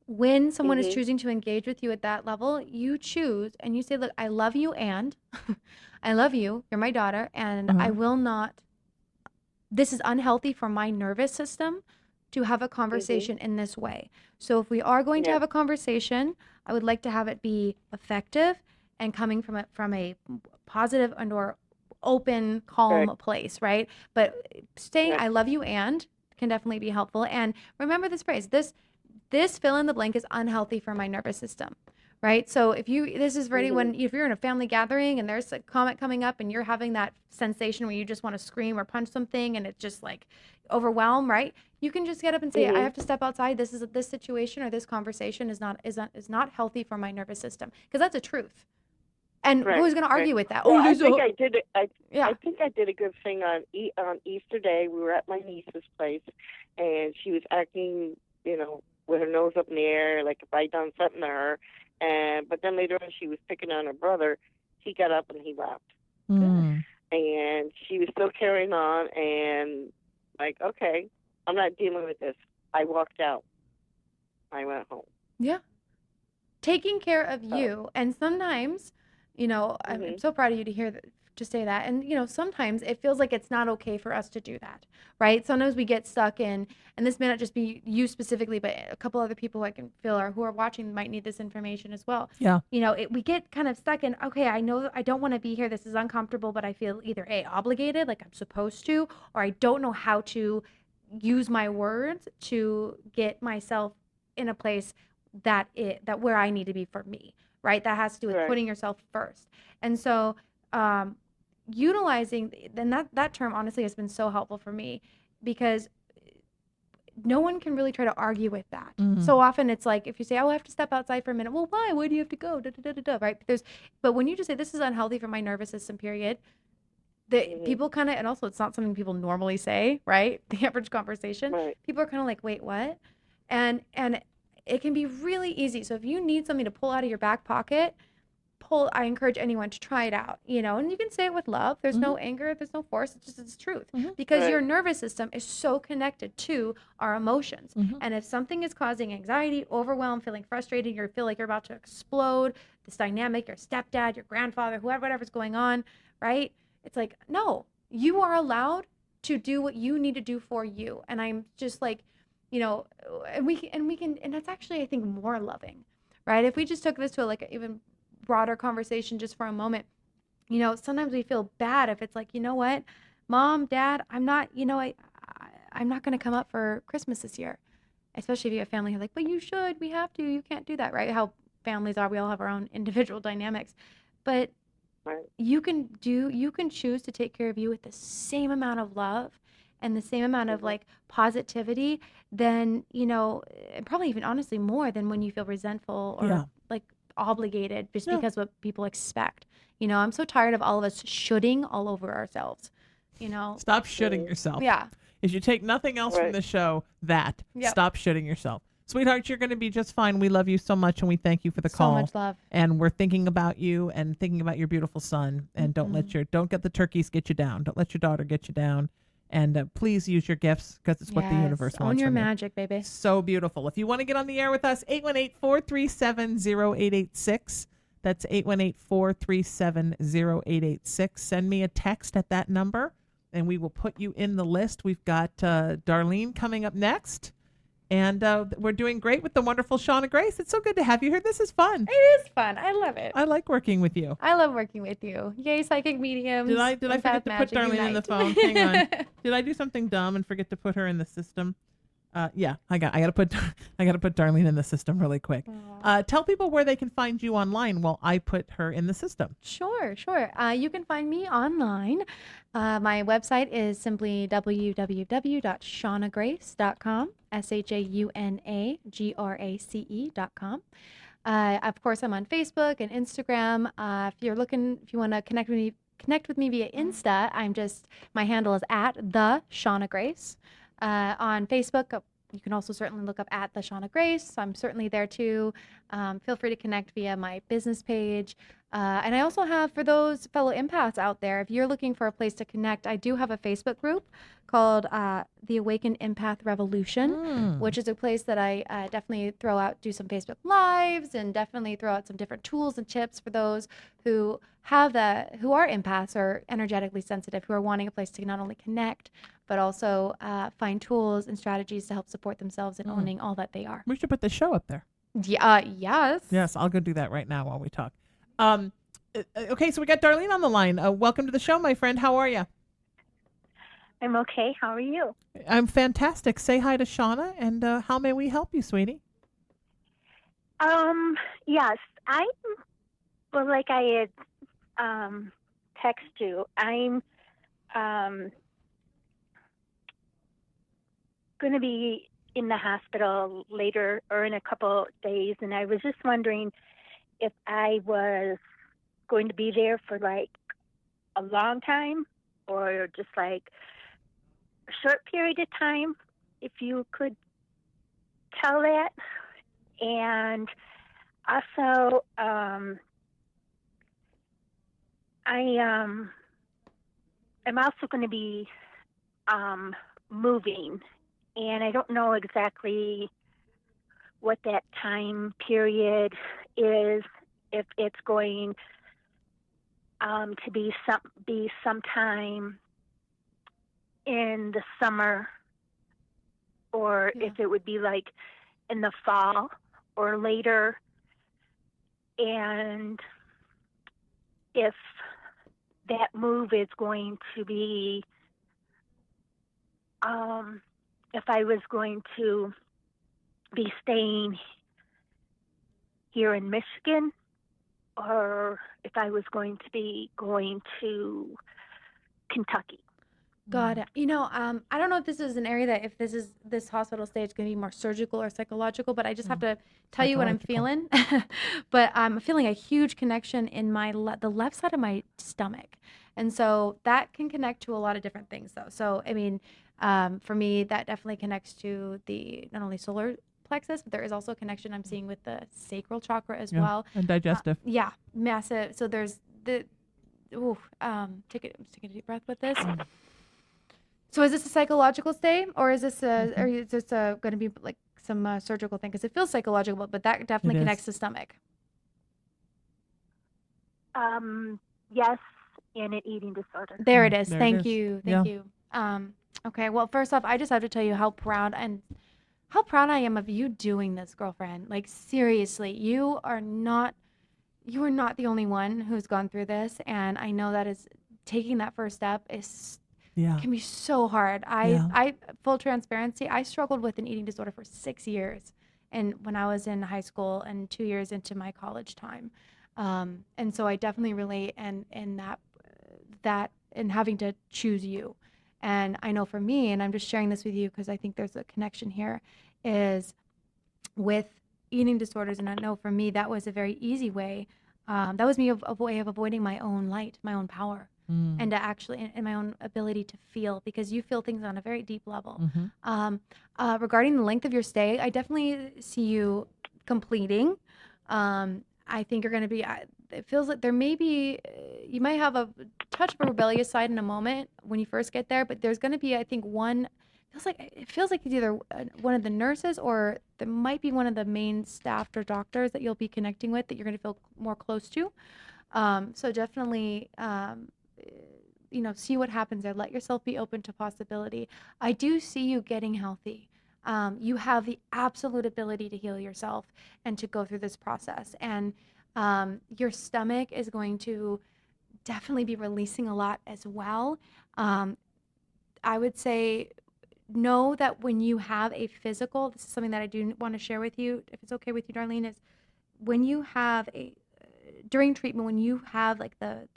when someone is choosing to engage with you at that level, you choose and you say, look, I love you and I love you. You're my daughter. And I will not, this is unhealthy for my nervous system to have a conversation in this way. So if we are going to have a conversation, I would like to have it be effective and coming from a positive and or open, calm place, right? But saying I love you and can definitely be helpful. And remember this phrase, this fill in the blank is unhealthy for my nervous system, right? So this is for anyone, if you're in a family gathering and there's a comment coming up and you're having that sensation where you just want to scream or punch something and it's just like overwhelmed, right? You can just get up and say, I have to step outside. This situation or this conversation is not healthy for my nervous system, because that's a truth. And who's going to argue with that? Well, I think I did it. I think I did a good thing on Easter Day. We were at my niece's place, and she was acting, with her nose up in the air, like if I done something to her. But then later on, she was picking on her brother. He got up and he left. And she was still carrying on, and like, okay, I'm not dealing with this. I walked out. I went home. Yeah. Taking care of you. And sometimes, I'm so proud of you to say that. And, sometimes it feels like it's not okay for us to do that, right? Sometimes we get stuck in, and this may not just be you specifically, but a couple other people who I can feel or who are watching might need this information as well. Yeah. We get kind of stuck in, okay, I know I don't want to be here. This is uncomfortable, but I feel either obligated, like I'm supposed to, or I don't know how to use my words to get myself in a place that where I need to be for me, right? That has to do with putting yourself first. And so, utilizing, and that term honestly has been so helpful for me, because no one can really try to argue with that. Mm-hmm. So often it's like, if you say, oh, I have to step outside for a minute. Well, why? Why do you have to go? Da, da, da, da, da, right? But when you just say, this is unhealthy for my nervous system, period, people kind of, and also it's not something people normally say, right? The average conversation. Right. People are kind of like, wait, what? And it can be really easy. So if you need something to pull out of your back pocket, I encourage anyone to try it out, and you can say it with love. There's no anger, there's no force. It's truth, because your nervous system is so connected to our emotions. And if something is causing anxiety, overwhelm, feeling frustrated, you feel like you're about to explode, this dynamic, your stepdad, your grandfather, whatever's going on, right? It's like, no, you are allowed to do what you need to do for you. And I'm just like, and we can, and that's actually, I think, more loving, right? If we just took this to like even broader conversation just for a moment, sometimes we feel bad if it's like, you know what, Mom, Dad, I'm not, I'm not going to come up for Christmas this year, especially if you have family who's like, but you should, we have to, you can't do that, right? How families are, we all have our own individual dynamics, but you can choose to take care of you with the same amount of love and the same amount of like positivity than, and probably even honestly more than when you feel resentful or like obligated just because what people expect. I'm so tired of all of us shoulding all over ourselves. Stop shitting yourself. Yeah. If you take nothing else from the show, stop shitting yourself. Sweetheart, you're going to be just fine. We love you so much, and we thank you for the call. So much love. And we're thinking about you and thinking about your beautiful son. And don't get the turkeys get you down. Don't let your daughter get you down. And please use your gifts, because it's what the universe wants. Own your from magic, you. baby. So beautiful. If you want to get on the air with us, 818-437-0886. That's 818-437-0886. Send me a text at that number, and we will put you in the list. We've got Darlene coming up next. And we're doing great with the wonderful Shauna Grace. It's so good to have you here. This is fun. It is fun. I love it. I like working with you. I love working with you. Yay, psychic mediums. Did I forget to put Darlene in the phone? Hang on. Did I do something dumb and forget to put her in the system? Yeah, I got to put Darlene in the system really quick. Tell people where they can find you online while I put her in the system. Sure. You can find me online. My website is simply www.shaunagrace.com, SHAUNAGRACE.com. Of course, I'm on Facebook and Instagram. If you want to connect with me via Insta, my handle is @the Shauna Grace. On Facebook, you can also certainly look up @the Shauna Grace. I'm certainly there too. Feel free to connect via my business page. And I also have, for those fellow empaths out there, if you're looking for a place to connect, I do have a Facebook group called The Awakened Empath Revolution, which is a place that I definitely do some Facebook Lives, and definitely throw out some different tools and tips for those who are empaths or energetically sensitive, who are wanting a place to not only connect, but also find tools and strategies to help support themselves in owning all that they are. We should put the show up there. Yes. Yes, I'll go do that right now while we talk. Okay, so we got Darlene on the line. Welcome to the show, my friend. How are you? I'm okay. How are you? I'm fantastic. Say hi to Shauna, and how may we help you, sweetie? Yes, like I had text you, I'm going to be in the hospital later or in a couple days, and I was just wondering if I was going to be there for like a long time or just like a short period of time, if you could tell that. And also, I'm also going to be moving, and I don't know exactly what that time period is, if it's going to be sometime in the summer, or if it would be like in the fall or later, and if that move is going to be, if I was going to be staying here in Michigan, or if I was going to be going to Kentucky. Got it. I don't know if this is an area that if this hospital stay, it's going to be more surgical or psychological, but I just have to tell you what I'm feeling. But I'm feeling a huge connection in the left side of my stomach. And so that can connect to a lot of different things though. So, I mean, for me, that definitely connects to the not only solar plexus, but there is also a connection I'm seeing with the sacral chakra as well. And digestive. Yeah, massive. So there's take a deep breath with this. So is this a psychological stay, or is this going to be like some surgical thing? Because it feels psychological, but that definitely connects to stomach. Yes, and an eating disorder. There it is. Thank you. Okay. Well, first off, I just have to tell you how proud I am of you doing this, girlfriend. Like seriously, you are not the only one who's gone through this, and I know that is taking that first step can be so hard. I full transparency, I struggled with an eating disorder for 6 years, and when I was in high school and 2 years into my college time, and so I definitely relate and that and having to choose you. And I know for me, and I'm just sharing this with you because I think there's a connection here, is with eating disorders. And I know for me, that was a very easy way. That was me a way of avoiding my own light, my own power, and to actually, and my own ability to feel, because you feel things on a very deep level. Regarding the length of your stay, I definitely see you completing. I think you're going to be, it feels like there may be, you might have a touch of a rebellious side in a moment when you first get there, but there's going to be, I think, it feels like it's either one of the nurses or there might be one of the main staff or doctors that you'll be connecting with that you're going to feel more close to. So definitely, see what happens there. Let yourself be open to possibility. I do see you getting healthy. You have the absolute ability to heal yourself and to go through this process. And your stomach is going to definitely be releasing a lot as well. I would say, know that when you have a physical, this is something that I do want to share with you, if it's okay with you, Darlene, is when you have during treatment, when you have like the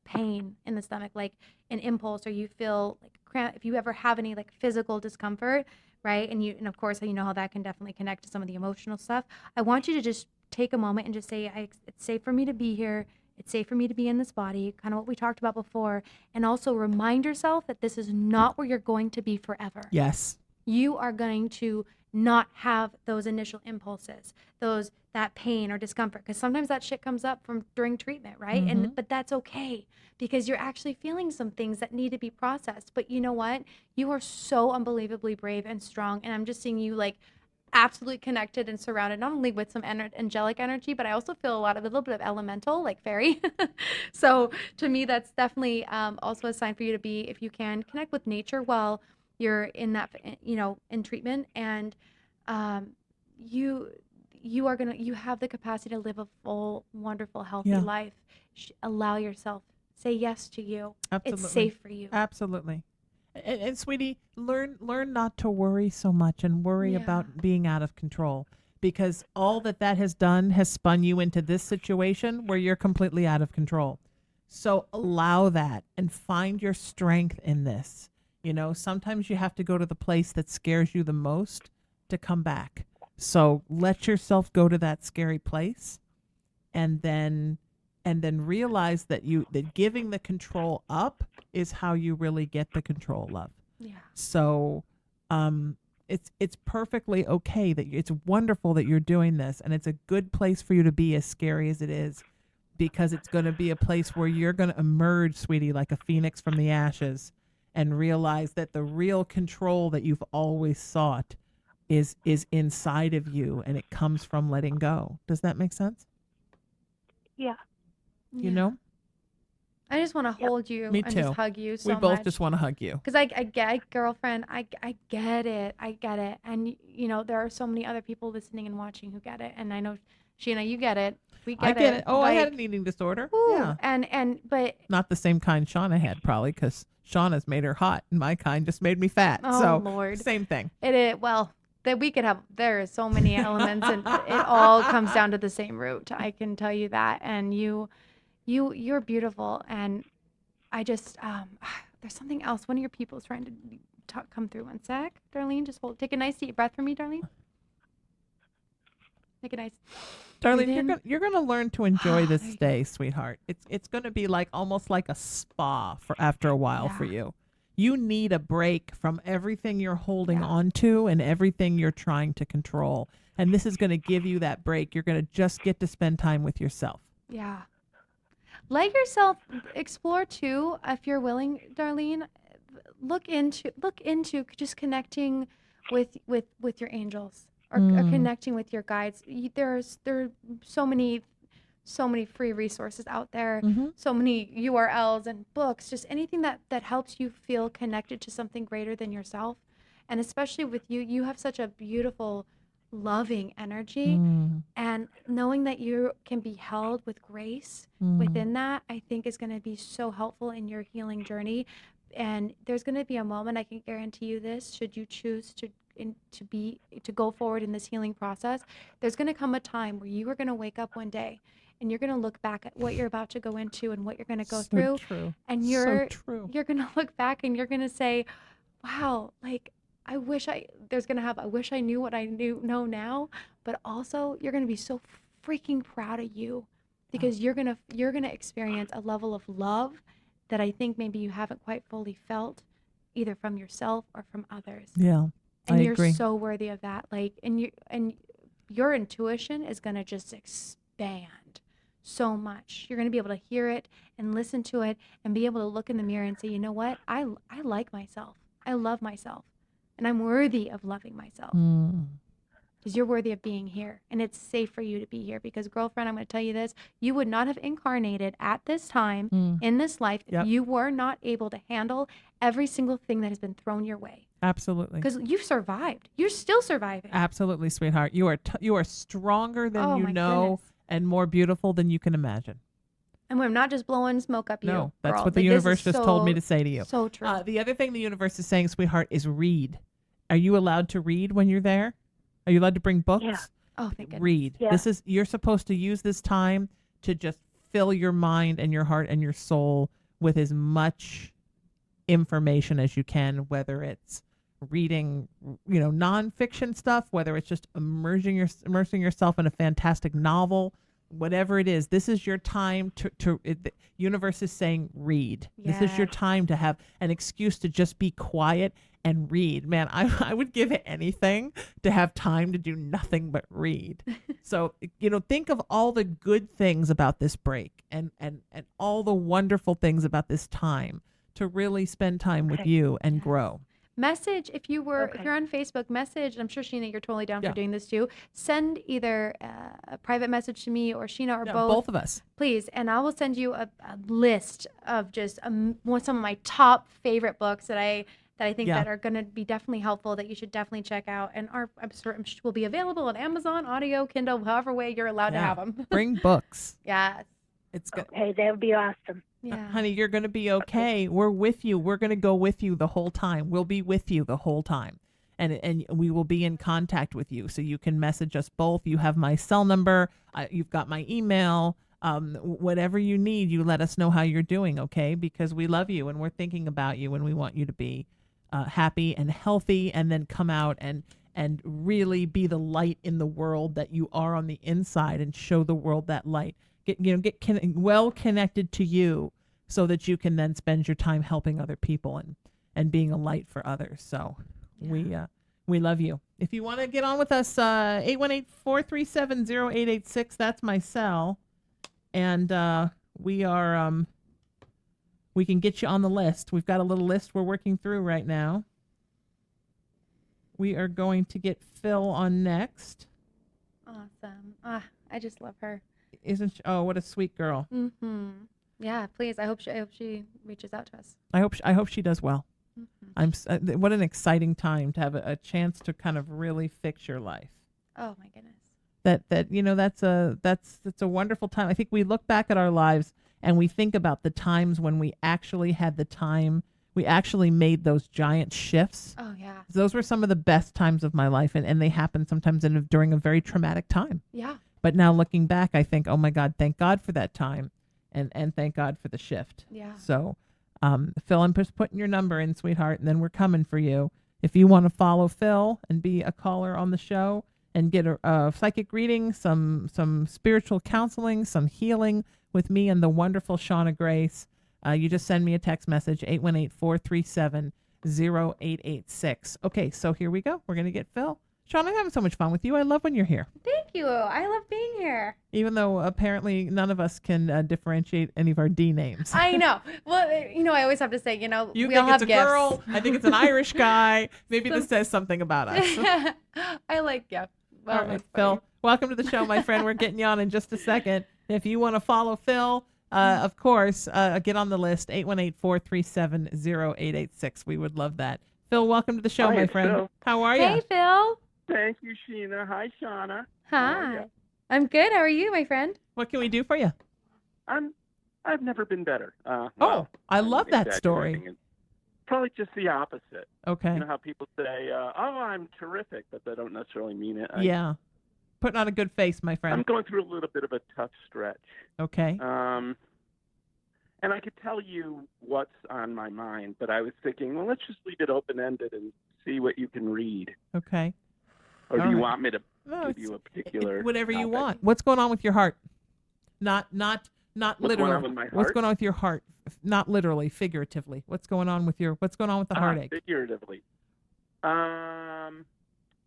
pain in the stomach, like an impulse, or you feel like cramp, if you ever have any like physical discomfort, right? And of course, you know how that can definitely connect to some of the emotional stuff. I want you to just take a moment and just say, it's safe for me to be here. It's safe for me to be in this body, kind of what we talked about before. And also remind yourself that this is not where you're going to be forever. Yes. You are going to not have those initial impulses, that pain or discomfort, because sometimes that shit comes up from during treatment, right? But that's okay, because you're actually feeling some things that need to be processed. But you know what? You are so unbelievably brave and strong, and I'm just seeing you like absolutely connected and surrounded not only with some angelic energy, but I also feel a little bit of elemental, like fairy. So to me, that's definitely also a sign for you to be, if you can, connect with nature while you're in that, in treatment. And you have the capacity to live a full, wonderful, healthy life. Allow yourself, say yes to you. Absolutely. It's safe for you. Absolutely. And sweetie, learn not to worry so much and worry about being out of control, because all that has done has spun you into this situation where you're completely out of control. So allow that and find your strength in this. Sometimes you have to go to the place that scares you the most to come back. So let yourself go to that scary place, and then realize that giving the control up is how you really get the control, love. Yeah. So it's perfectly okay it's wonderful that you're doing this, and it's a good place for you to be, as scary as it is, because it's going to be a place where you're going to emerge, sweetie, like a phoenix from the ashes, and realize that the real control that you've always sought is inside of you, and it comes from letting go. Does that make sense? Yeah. You know? I just want to hold you Me and too. just hug you so much. We both much. just want to hug you. Because I get, girlfriend, I get it. I get it. And, there are so many other people listening and watching who get it. And I know, Sheena, you get it. We get it. I get it. Oh, I had an eating disorder. Ooh, yeah. But. Not the same kind Shauna had, probably, because Shauna's made her hot, and my kind just made me fat. Oh, so, Lord. Same thing. It is, well, that we could have, there are so many elements, and it all comes down to the same root. I can tell you that. And you're beautiful. And I just, there's something else. One of your people is trying to come through. One sec, Darlene. Just take a nice deep breath for me, Darlene. Take a nice. Darlene, you're gonna learn to enjoy this day, sweetheart. It's gonna be like almost like a spa for after a while for you. You need a break from everything you're holding on to and everything you're trying to control. And this is going to give you that break. You're going to just get to spend time with yourself. Yeah. Let yourself explore too, if you're willing, Darlene. Look into just connecting with your angels or connecting with your guides. There are so many free resources out there, so many URLs and books, just anything that helps you feel connected to something greater than yourself. And especially with you have such a beautiful, loving energy, and knowing that you can be held with grace within that, I think is going to be so helpful in your healing journey. And there's going to be a moment, I can guarantee you this, should you choose to go forward in this healing process, there's going to come a time where you are going to wake up one day and you're going to look back at what you're about to go into and what you're going to go through. True. And you're going to look back and you're going to say, wow, like, I wish I knew what I know now, but also you're going to be so freaking proud of you because you're going to experience a level of love that I think maybe you haven't quite fully felt either from yourself or from others. Yeah. And you're agree. So worthy of that. Like, and your intuition is going to just expand so much. You're going to be able to hear it and listen to it and be able to look in the mirror and say, you know what? I like myself. I love myself. And I'm worthy of loving myself. Because you're worthy of being here. And it's safe for you to be here. Because, girlfriend, I'm going to tell you this. You would not have incarnated at this time in this life if you were not able to handle every single thing that has been thrown your way. Absolutely. Because you've survived. You're still surviving. Absolutely, sweetheart. You are stronger than you know goodness. And more beautiful than you can imagine. And we're not just blowing smoke up you. No, that's girl. what the universe just told me to say to you. So true. The other thing the universe is saying, sweetheart, is read. Are you allowed to read when you're there? Are you allowed to bring books? Yeah. Oh, thank goodness. Read. Yeah. You're supposed to use this time to just fill your mind and your heart and your soul with as much information as you can, whether it's reading, nonfiction stuff, whether it's just immersing yourself in a fantastic novel, whatever it is. This is your time the universe is saying read. Yeah. This is your time to have an excuse to just be quiet and read. Man, I would give it anything to have time to do nothing but read. So, think of all the good things about this break and all the wonderful things about this time to really spend time with you and grow. Message if you're on Facebook, message. I'm sure Sheena, you're totally down for doing this too. Send either a private message to me or Sheena or both of us, please, and I will send you a list of just some of my top favorite books that I think that are going to be definitely helpful, that you should definitely check out, and I'm sure will be available on Amazon, Audio, Kindle, however way you're allowed to have them. Bring books. Yes. It's good. Hey, that would be awesome. Yeah. Honey, you're going to be okay. We're with you. We're going to go with you the whole time. We'll be with you the whole time. And we will be in contact with you. So you can message us both. You have my cell number. You've got my email. Whatever you need, you let us know how you're doing, okay? Because we love you and we're thinking about you and we want you to be happy and healthy, and then come out and really be the light in the world that you are on the inside, and show the world that light. Get well connected to you so that you can then spend your time helping other people and being a light for others. So we love you. If you want to get on with us, 818-437-0886, that's my cell. And we can get you on the list. We've got a little list we're working through right now. We are going to get Phil on next. Awesome. I just love her. Isn't she? Oh, what a sweet girl. Mm-hmm. Yeah, please. I hope she reaches out to us. I hope she does well. Mm-hmm. What an exciting time to have a chance to kind of really fix your life. Oh my goodness. That's a wonderful time. I think we look back at our lives and we think about the times when we actually had the time. We actually made those giant shifts. Oh yeah. Those were some of the best times of my life, and they happened sometimes during a very traumatic time. Yeah. But now looking back, I think, oh my God, thank God for that time, and thank God for the shift. Yeah. So Phil, I'm just putting your number in, sweetheart, and then we're coming for you. If you want to follow Phil and be a caller on the show and get a psychic reading, some spiritual counseling, some healing with me and the wonderful Shauna Grace, you just send me a text message, 818-437-0886. Okay, so here we go. We're going to get Phil. Shauna, I'm having so much fun with you. I love when you're here. Thank you. I love being here. Even though apparently none of us can differentiate any of our D names. I know. Well, I always have to say, you we think all have it's a gifts. girl. I think it's an Irish guy. Maybe this says something about us. I like, yeah. Well, all right, Phil, welcome to the show, my friend. We're getting you on in just a second. If you want to follow Phil, of course, get on the list, 818-437-0886. We would love that. Phil, welcome to the show, my friend. Phil. How are you? Hey, Phil. Thank you, Sheena. Hi, Shauna. Hi. I'm good. How are you, my friend? What can we do for you? I've never been better. I love that story. Probably just the opposite. Okay. You know how people say, I'm terrific, but they don't necessarily mean it. Yeah. Putting on a good face, my friend. I'm going through a little bit of a tough stretch. Okay. And I could tell you what's on my mind, but I was thinking, well, let's just leave it open-ended and see what you can read. Okay. Or do All you right. want me to give you a particular whatever you topic? want. What's going on with your heart? Not What's literally. going on with my What's heart? going on with your heart? Not literally, figuratively. What's going on with the heartache? Figuratively.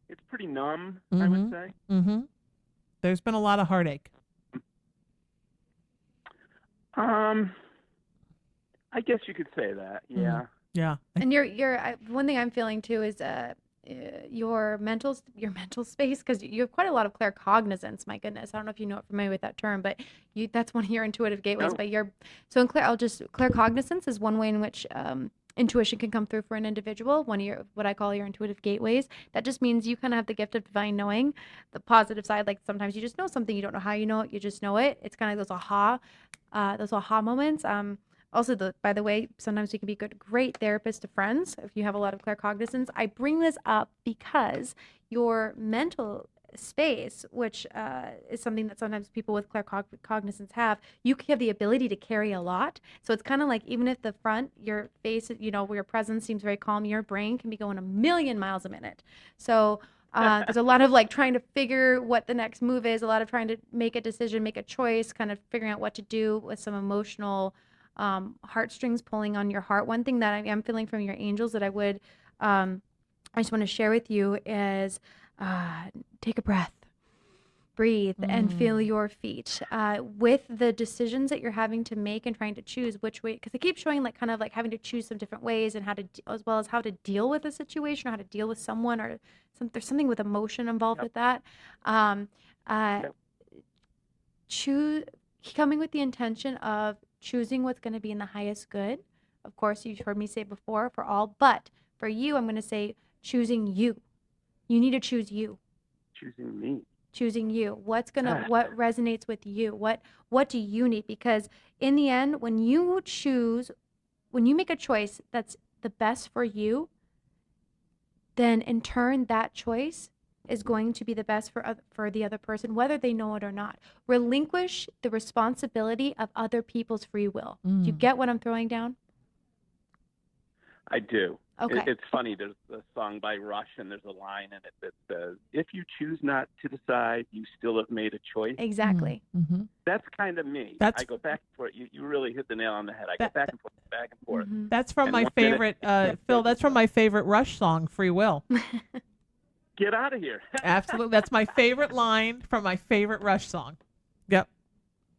It's pretty numb, I would say. Mm-hmm. There's been a lot of heartache. I guess you could say that. Yeah. Yeah. And one thing I'm feeling too is your mental space, because you have quite a lot of claircognizance. My goodness, I don't know if you know it familiar with that term, but that's one of your intuitive gateways. No. But claircognizance is one way in which intuition can come through for an individual. One of what I call your intuitive gateways. That just means you kind of have the gift of divine knowing. The positive side, like sometimes you just know something, you don't know how you know it, you just know it. It's kind of those aha moments. Also, by the way, sometimes we can be great therapists to friends if you have a lot of claircognizance. I bring this up because your mental space, which is something that sometimes people with claircognizance have, you have the ability to carry a lot. So it's kind of like, even if the front, your face, where your presence seems very calm, your brain can be going a million miles a minute. So there's a lot of trying to figure what the next move is, a lot of trying to make a decision, make a choice, kind of figuring out what to do with some emotional heartstrings pulling on your heart. One thing that I am feeling from your angels that I just want to share with you is take a breath, breathe, and feel your feet. With the decisions that you're having to make and trying to choose which way, because they keep showing having to choose some different ways and as well as how to deal with a situation or how to deal with someone, or there's something with emotion involved with that. Coming with the intention of choosing what's going to be in the highest good. Of course, you've heard me say before, for all, but for you, I'm going to say choosing you. You need to choose you. Choosing me. Choosing you. What resonates with you? What do you need? Because in the end, when you make a choice that's the best for you, then in turn, that choice is going to be the best for the other person, whether they know it or not. Relinquish the responsibility of other people's free will. Do you get what I'm throwing down? I do. Okay. It's funny. There's a song by Rush, and there's a line in it that says, "If you choose not to decide, you still have made a choice." Exactly. Mm-hmm. That's kind of me. I go back and forth. You really hit the nail on the head. I go back and forth. Mm-hmm. That's from And my favorite, Phil. That's from my favorite Rush song, "Free Will." Get out of here. Absolutely, that's my favorite line from my favorite Rush song. Yep.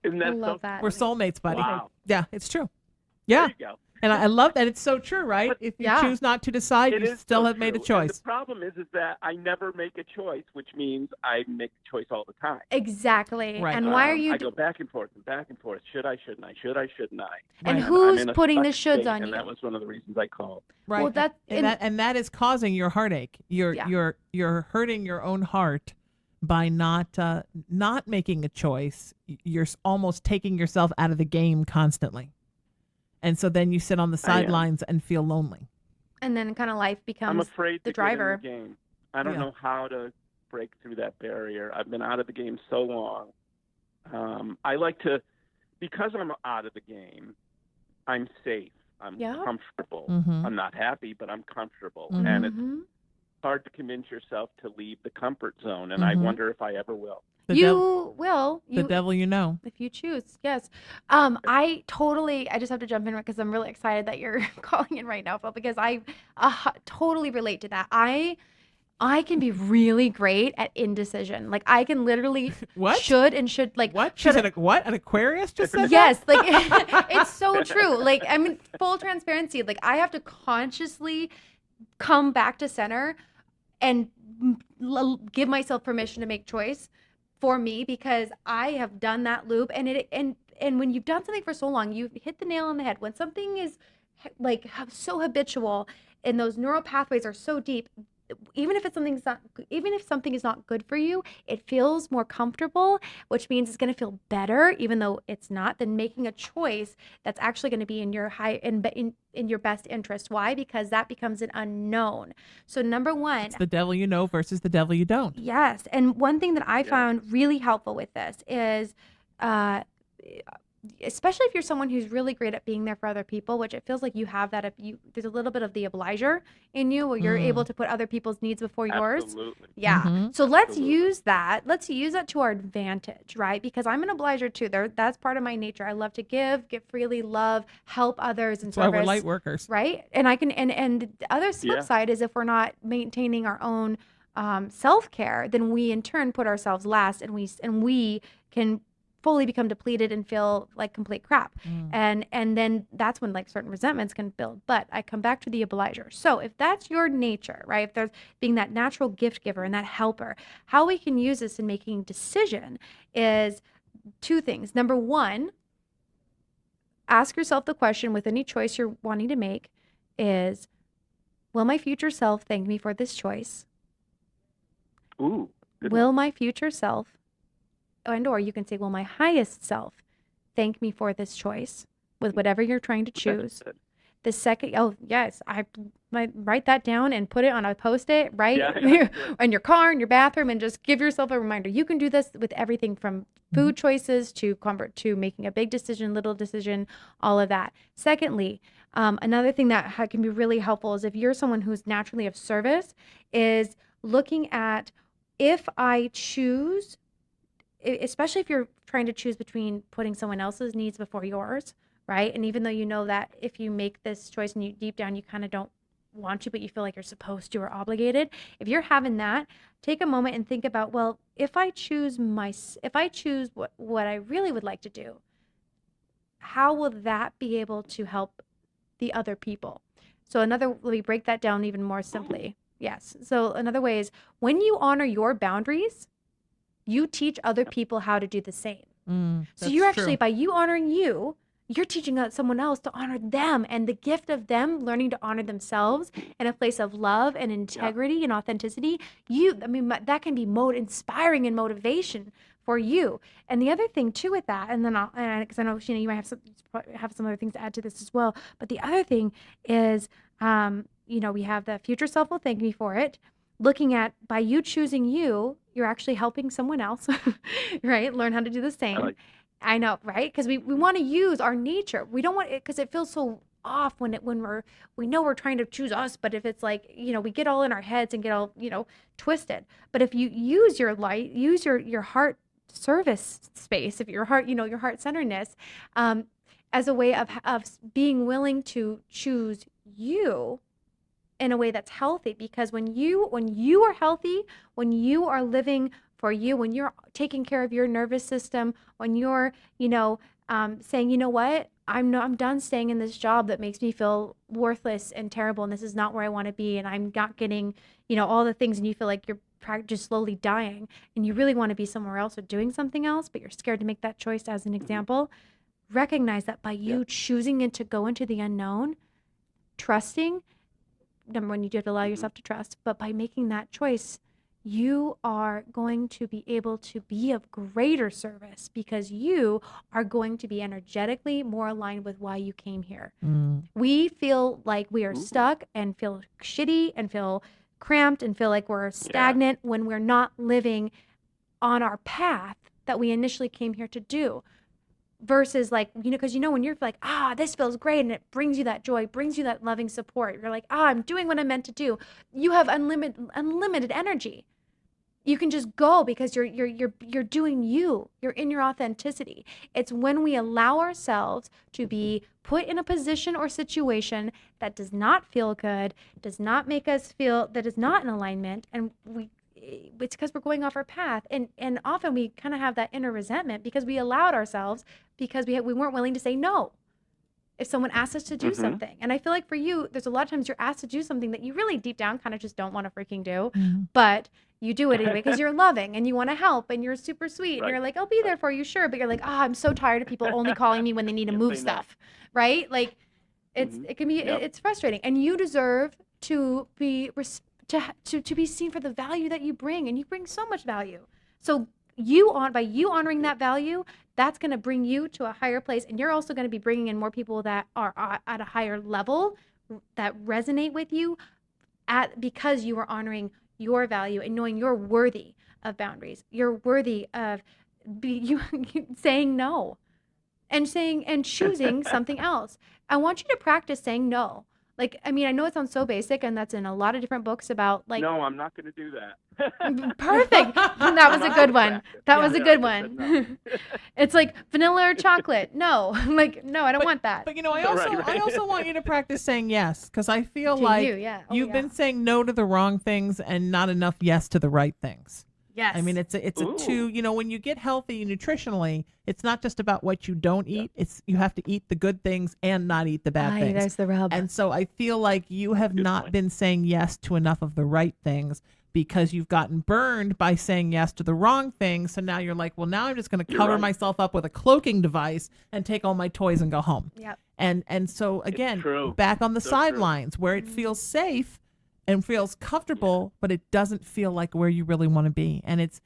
Isn't that I love that. We're soulmates, buddy. Wow. Yeah, it's true. Yeah. There you go. And I love that. It's so true, right? But if you choose not to decide, you still have made a choice. And the problem is that I never make a choice, which means I make a choice all the time. Exactly. Right. And why are you? I go back and forth and back and forth. Should I? Shouldn't I? Should I? Shouldn't I? And Right. who's I'm in a putting the stuck shoulds state, on you? And that was one of the reasons I called. Right. Well, and that is causing your heartache. You're hurting your own heart by not making a choice. You're almost taking yourself out of the game constantly. And so then you sit on the sidelines and feel lonely. And then kind of life becomes I'm afraid the to driver. Get in the game. I don't know how to break through that barrier. I've been out of the game so long. I like to, because I'm out of the game, I'm safe. I'm Yeah. comfortable. Mm-hmm. I'm not happy, but I'm comfortable. Mhm. And it's Mm-hmm. hard to convince yourself to leave the comfort zone, and Mhm. I wonder if I ever will. You will. The devil you know. If you choose, yes. I just have to jump in because I'm really excited that you're calling in right now, Phil, because I totally relate to that. I can be really great at indecision. Like I can literally What? should like What? She should said, what? An Aquarius just said yes, like it's so true. Like I mean, full transparency. Like I have to consciously come back to center and give myself permission to make choice for me, because I have done that loop, and and when you've done something for so long, you've hit the nail on the head. When something is like so habitual and those neural pathways are so deep, even if something is not good for you, it feels more comfortable, which means it's going to feel better, even though it's not, than making a choice that's actually going to be in your in your best interest. Why? Because that becomes an unknown. So number one, it's the devil you know versus the devil you don't. yes. And one thing that I found really helpful with this is, especially if you're someone who's really great at being there for other people, which it feels like you have that. There's a little bit of the obliger in you, where you're able to put other people's needs before yours. Absolutely. Yeah. Mm-hmm. So let's use that. Let's use that to our advantage, right? Because I'm an obliger too. That's part of my nature. I love to give freely, love, help others, and That's why service. we're light workers. Right? And I can, and the other flip side is, if we're not maintaining our own self-care, then we in turn put ourselves last, and we can fully become depleted and feel like complete crap. And then that's when like certain resentments can build. But I come back to the obliger. So if that's your nature, right? If there's being that natural gift giver and that helper, how we can use this in making decision is two things. Number one, ask yourself the question with any choice you're wanting to make is, will my future self thank me for this choice? Ooh. Will my future self, or you can say, will my highest self thank me for this choice with whatever you're trying to choose? The second, oh yes, I might write that down and put it on a Post-it, right? In your car, in your bathroom, and just give yourself a reminder. You can do this with everything from food choices to comfort, to making a big decision, little decision, all of that. Secondly, another thing that can be really helpful is, if you're someone who's naturally of service, is looking at, if I choose, especially if you're trying to choose between putting someone else's needs before yours, right? And even though you know that if you make this choice and you deep down, you kind of don't want to, but you feel like you're supposed to or obligated. If you're having that, take a moment and think about, well, if I choose what I really would like to do, how will that be able to help the other people? So let me break that down even more simply. Yes. So another way is, when you honor your boundaries, you teach other people how to do the same. So you're actually, by you honoring you're teaching someone else to honor them, and the gift of them learning to honor themselves in a place of love and integrity and authenticity. That can be inspiring and motivation for you. And the other thing too with that, and then because I know, Sheena, you might have some other things to add to this as well. But the other thing is, we have the future self will thank me for it. Looking at, by you choosing you're actually helping someone else, right? Learn how to do the same. I know, right? Because we want to use our nature. We don't want it, because it feels so off when we know we're trying to choose us, but if it's like, we get all in our heads and get all, twisted. But if you use your light, use your heart service space, if your heart, your heart centeredness, as a way of being willing to choose you in a way that's healthy. Because when you are healthy, when you are living for you, when you're taking care of your nervous system, when you're, saying, you know what, I'm done staying in this job that makes me feel worthless and terrible, and this is not where I want to be, and I'm not getting, all the things, and you feel like you're just slowly dying, and you really want to be somewhere else or doing something else, but you're scared to make that choice, as an example. Recognize that by you choosing to go into the unknown, trusting, number one, you do have to allow yourself to trust, but by making that choice, you are going to be able to be of greater service, because you are going to be energetically more aligned with why you came here. We feel like we are stuck and feel shitty and feel cramped and feel like we're stagnant when we're not living on our path that we initially came here to do. versus like, because when you're like, this feels great, and it brings you that joy, brings you that loving support. You're like, I'm doing what I'm meant to do. You have unlimited energy. You can just go because you're doing you. You're in your authenticity. It's when we allow ourselves to be put in a position or situation that does not feel good, does not make us feel that is not in alignment, and it's because we're going off our path. And often we kind of have that inner resentment because we allowed ourselves, because we weren't willing to say no if someone asks us to do something. And I feel like for you, there's a lot of times you're asked to do something that you really deep down kind of just don't want to freaking do, but you do it anyway because you're loving and you want to help and you're super sweet and you're like, I'll be there for you, sure. But you're like, I'm so tired of people only calling me when they need to move stuff, right? Like it can be, it's frustrating, and you deserve to be to be seen for the value that you bring, and you bring so much value. So by you honoring that value, that's going to bring you to a higher place, and you're also going to be bringing in more people that are at a higher level that resonate with you because you are honoring your value and knowing you're worthy of boundaries. You're worthy of saying no and choosing something else. I want you to practice saying no. Like, I mean, I know it sounds so basic, and that's in a lot of different books about like. No, I'm not going to do that. Perfect. That was a good one. That was a good one. No. It's like vanilla or chocolate. No, like no, I don't want that. But I also want you to practice saying yes, because I feel To like you, yeah. you've been saying no to the wrong things and not enough yes to the right things. Yes. I mean, it's a two, when you get healthy nutritionally, it's not just about what you don't eat. It's you have to eat the good things and not eat the bad things. There's the rub. And so I feel like you have not been saying yes to enough of the right things because you've gotten burned by saying yes to the wrong things. So now you're like, well, now I'm just going to cover myself up with a cloaking device and take all my toys and go home. Yep. And so again, back on the sidelines where it feels safe and feels comfortable, but it doesn't feel like where you really want to be. And it's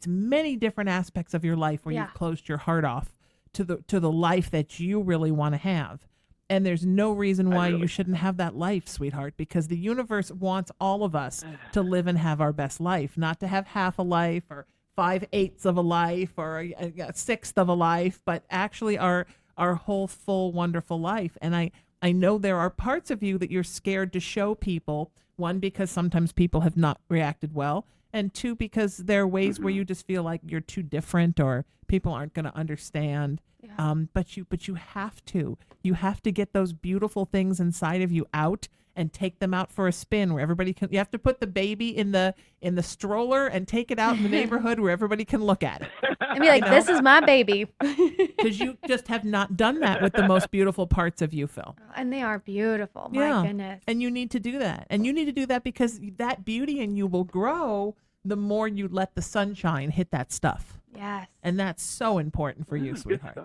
many different aspects of your life where you've closed your heart off to the life that you really want to have. And there's no reason why you shouldn't have that life, sweetheart, because the universe wants all of us to live and have our best life, not to have half a life or 5/8 of a life or a sixth of a life, but actually our whole full wonderful life. And I know there are parts of you that you're scared to show people. One, because sometimes people have not reacted well. And two, because there are ways where you just feel like you're too different or people aren't going to understand. Yeah. But you have to. You have to get those beautiful things inside of you out and take them out for a spin where everybody can. You have to put the baby in the stroller and take it out in the neighborhood where everybody can look at it. And be like, this is my baby. Because you just have not done that with the most beautiful parts of you, Phil. And they are beautiful. My goodness. And you need to do that. And you need to do that because that beauty in you will grow the more you let the sunshine hit that stuff. Yes. And that's so important for you, sweetheart.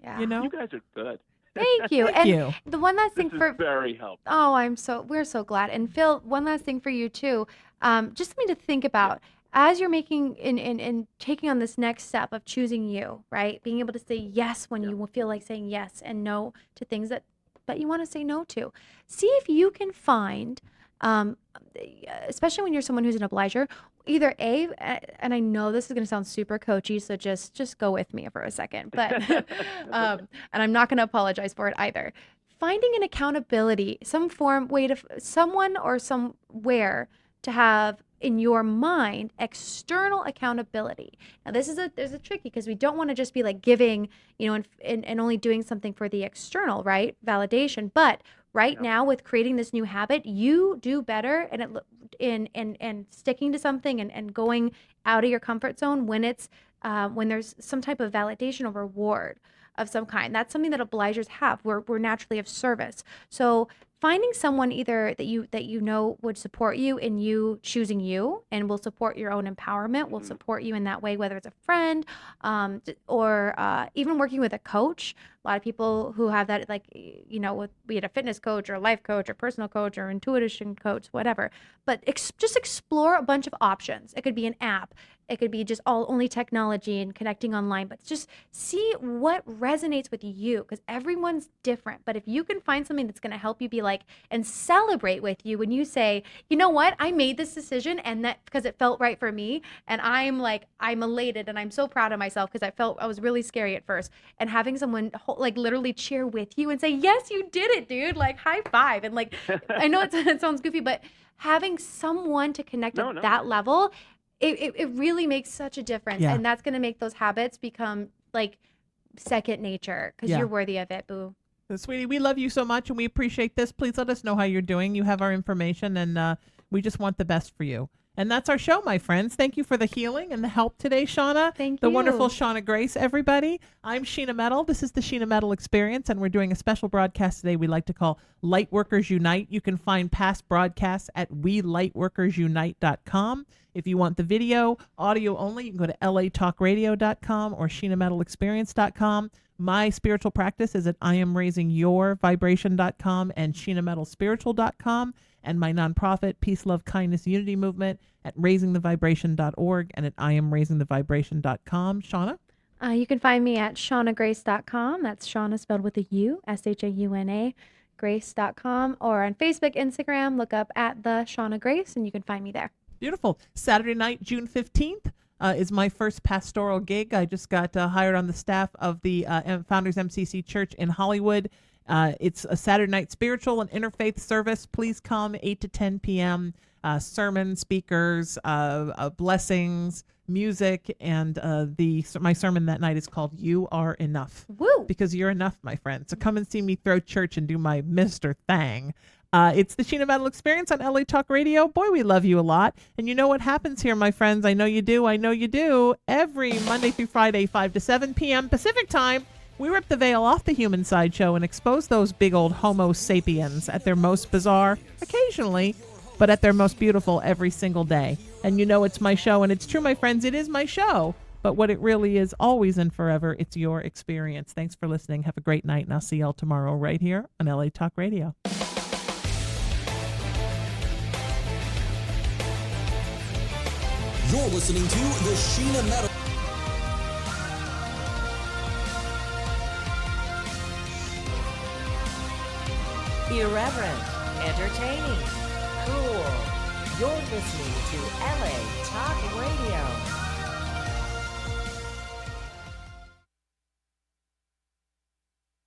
Yeah. You guys are good. Thank you. Thank you. The one last thing This is very helpful. Oh, we're so glad. And Phil, one last thing for you too. Just something to think about as you're making and taking on this next step of choosing you, right? Being able to say yes when you feel like saying yes and no to things that you want to say no to. See if you can find, especially when you're someone who's an obliger, either and I know this is going to sound super coachy, so just go with me for a second, but and I'm not going to apologize for it either. Finding an accountability, some way to someone or somewhere to have in your mind external accountability. Now there's a tricky because we don't want to just be like giving, and only doing something for the external, right? Validation, but now with creating this new habit, you do better and sticking to something and going out of your comfort zone when it's when there's some type of validation or reward of some kind. That's something that obligers have. We're naturally of service. So finding someone either that you know would support you in you choosing you and will support your own empowerment, will support you in that way, whether it's a friend or even working with a coach. A lot of people who have that, like, be it a fitness coach or a life coach or personal coach or intuition coach, whatever. But just explore a bunch of options. It could be an app. It could be just only technology and connecting online, but just see what resonates with you, because everyone's different. But if you can find something that's going to help you be like, and celebrate with you when you say, you know what, I made this decision and that because it felt right for me. And I'm elated and I'm so proud of myself because I was really scary at first. And having someone like literally cheer with you and say, yes, you did it, dude. Like high five. And like, I know it sounds goofy, but having someone to connect at that level, it really makes such a difference. And that's going to make those habits become like second nature because you're worthy of it, boo. So, sweetie, we love you so much and we appreciate this. Please let us know how you're doing. You have our information and we just want the best for you. And that's our show, my friends. Thank you for the healing and the help today, Shauna. Thank you. The wonderful Shauna Grace, everybody. I'm Sheena Metal. This is the Sheena Metal Experience, and we're doing a special broadcast today we like to call Lightworkers Unite. You can find past broadcasts at welightworkersunite.com. If you want the video, audio only, you can go to latalkradio.com or sheenametalexperience.com. My spiritual practice is at IamRaisingYourVibration.com and SheenaMetalSpiritual.com. And my nonprofit, Peace, Love, Kindness, Unity Movement at raisingthevibration.org and at IamRaisingTheVibration.com. Shauna? You can find me at shaunagrace.com. That's Shauna spelled with a U, Shauna, grace.com. Or on Facebook, Instagram, look up at the Shauna Grace, and you can find me there. Beautiful. Saturday night, June 15th. Is my first pastoral gig. I just got hired on the staff of the Founders MCC Church in Hollywood. It's a Saturday night spiritual and interfaith service. Please come 8 to 10 p.m. Sermon, speakers, blessings, music, and my sermon that night is called You Are Enough. Woo! Because you're enough, my friend. So come and see me throw church and do my Mr. Thang. It's the Sheena Metal Experience on LA Talk Radio. Boy, we love you a lot. And you know what happens here, my friends. I know you do. I know you do. Every Monday through Friday, 5 to 7 p.m. Pacific time, we rip the veil off the human sideshow and expose those big old Homo sapiens at their most bizarre, occasionally, but at their most beautiful every single day. And you know it's my show, and it's true, my friends. It is my show. But what it really is, always and forever, it's your experience. Thanks for listening. Have a great night, and I'll see y'all tomorrow right here on LA Talk Radio. You're listening to the Sheena Metal. Irreverent, entertaining, cool. You're listening to LA Talk Radio.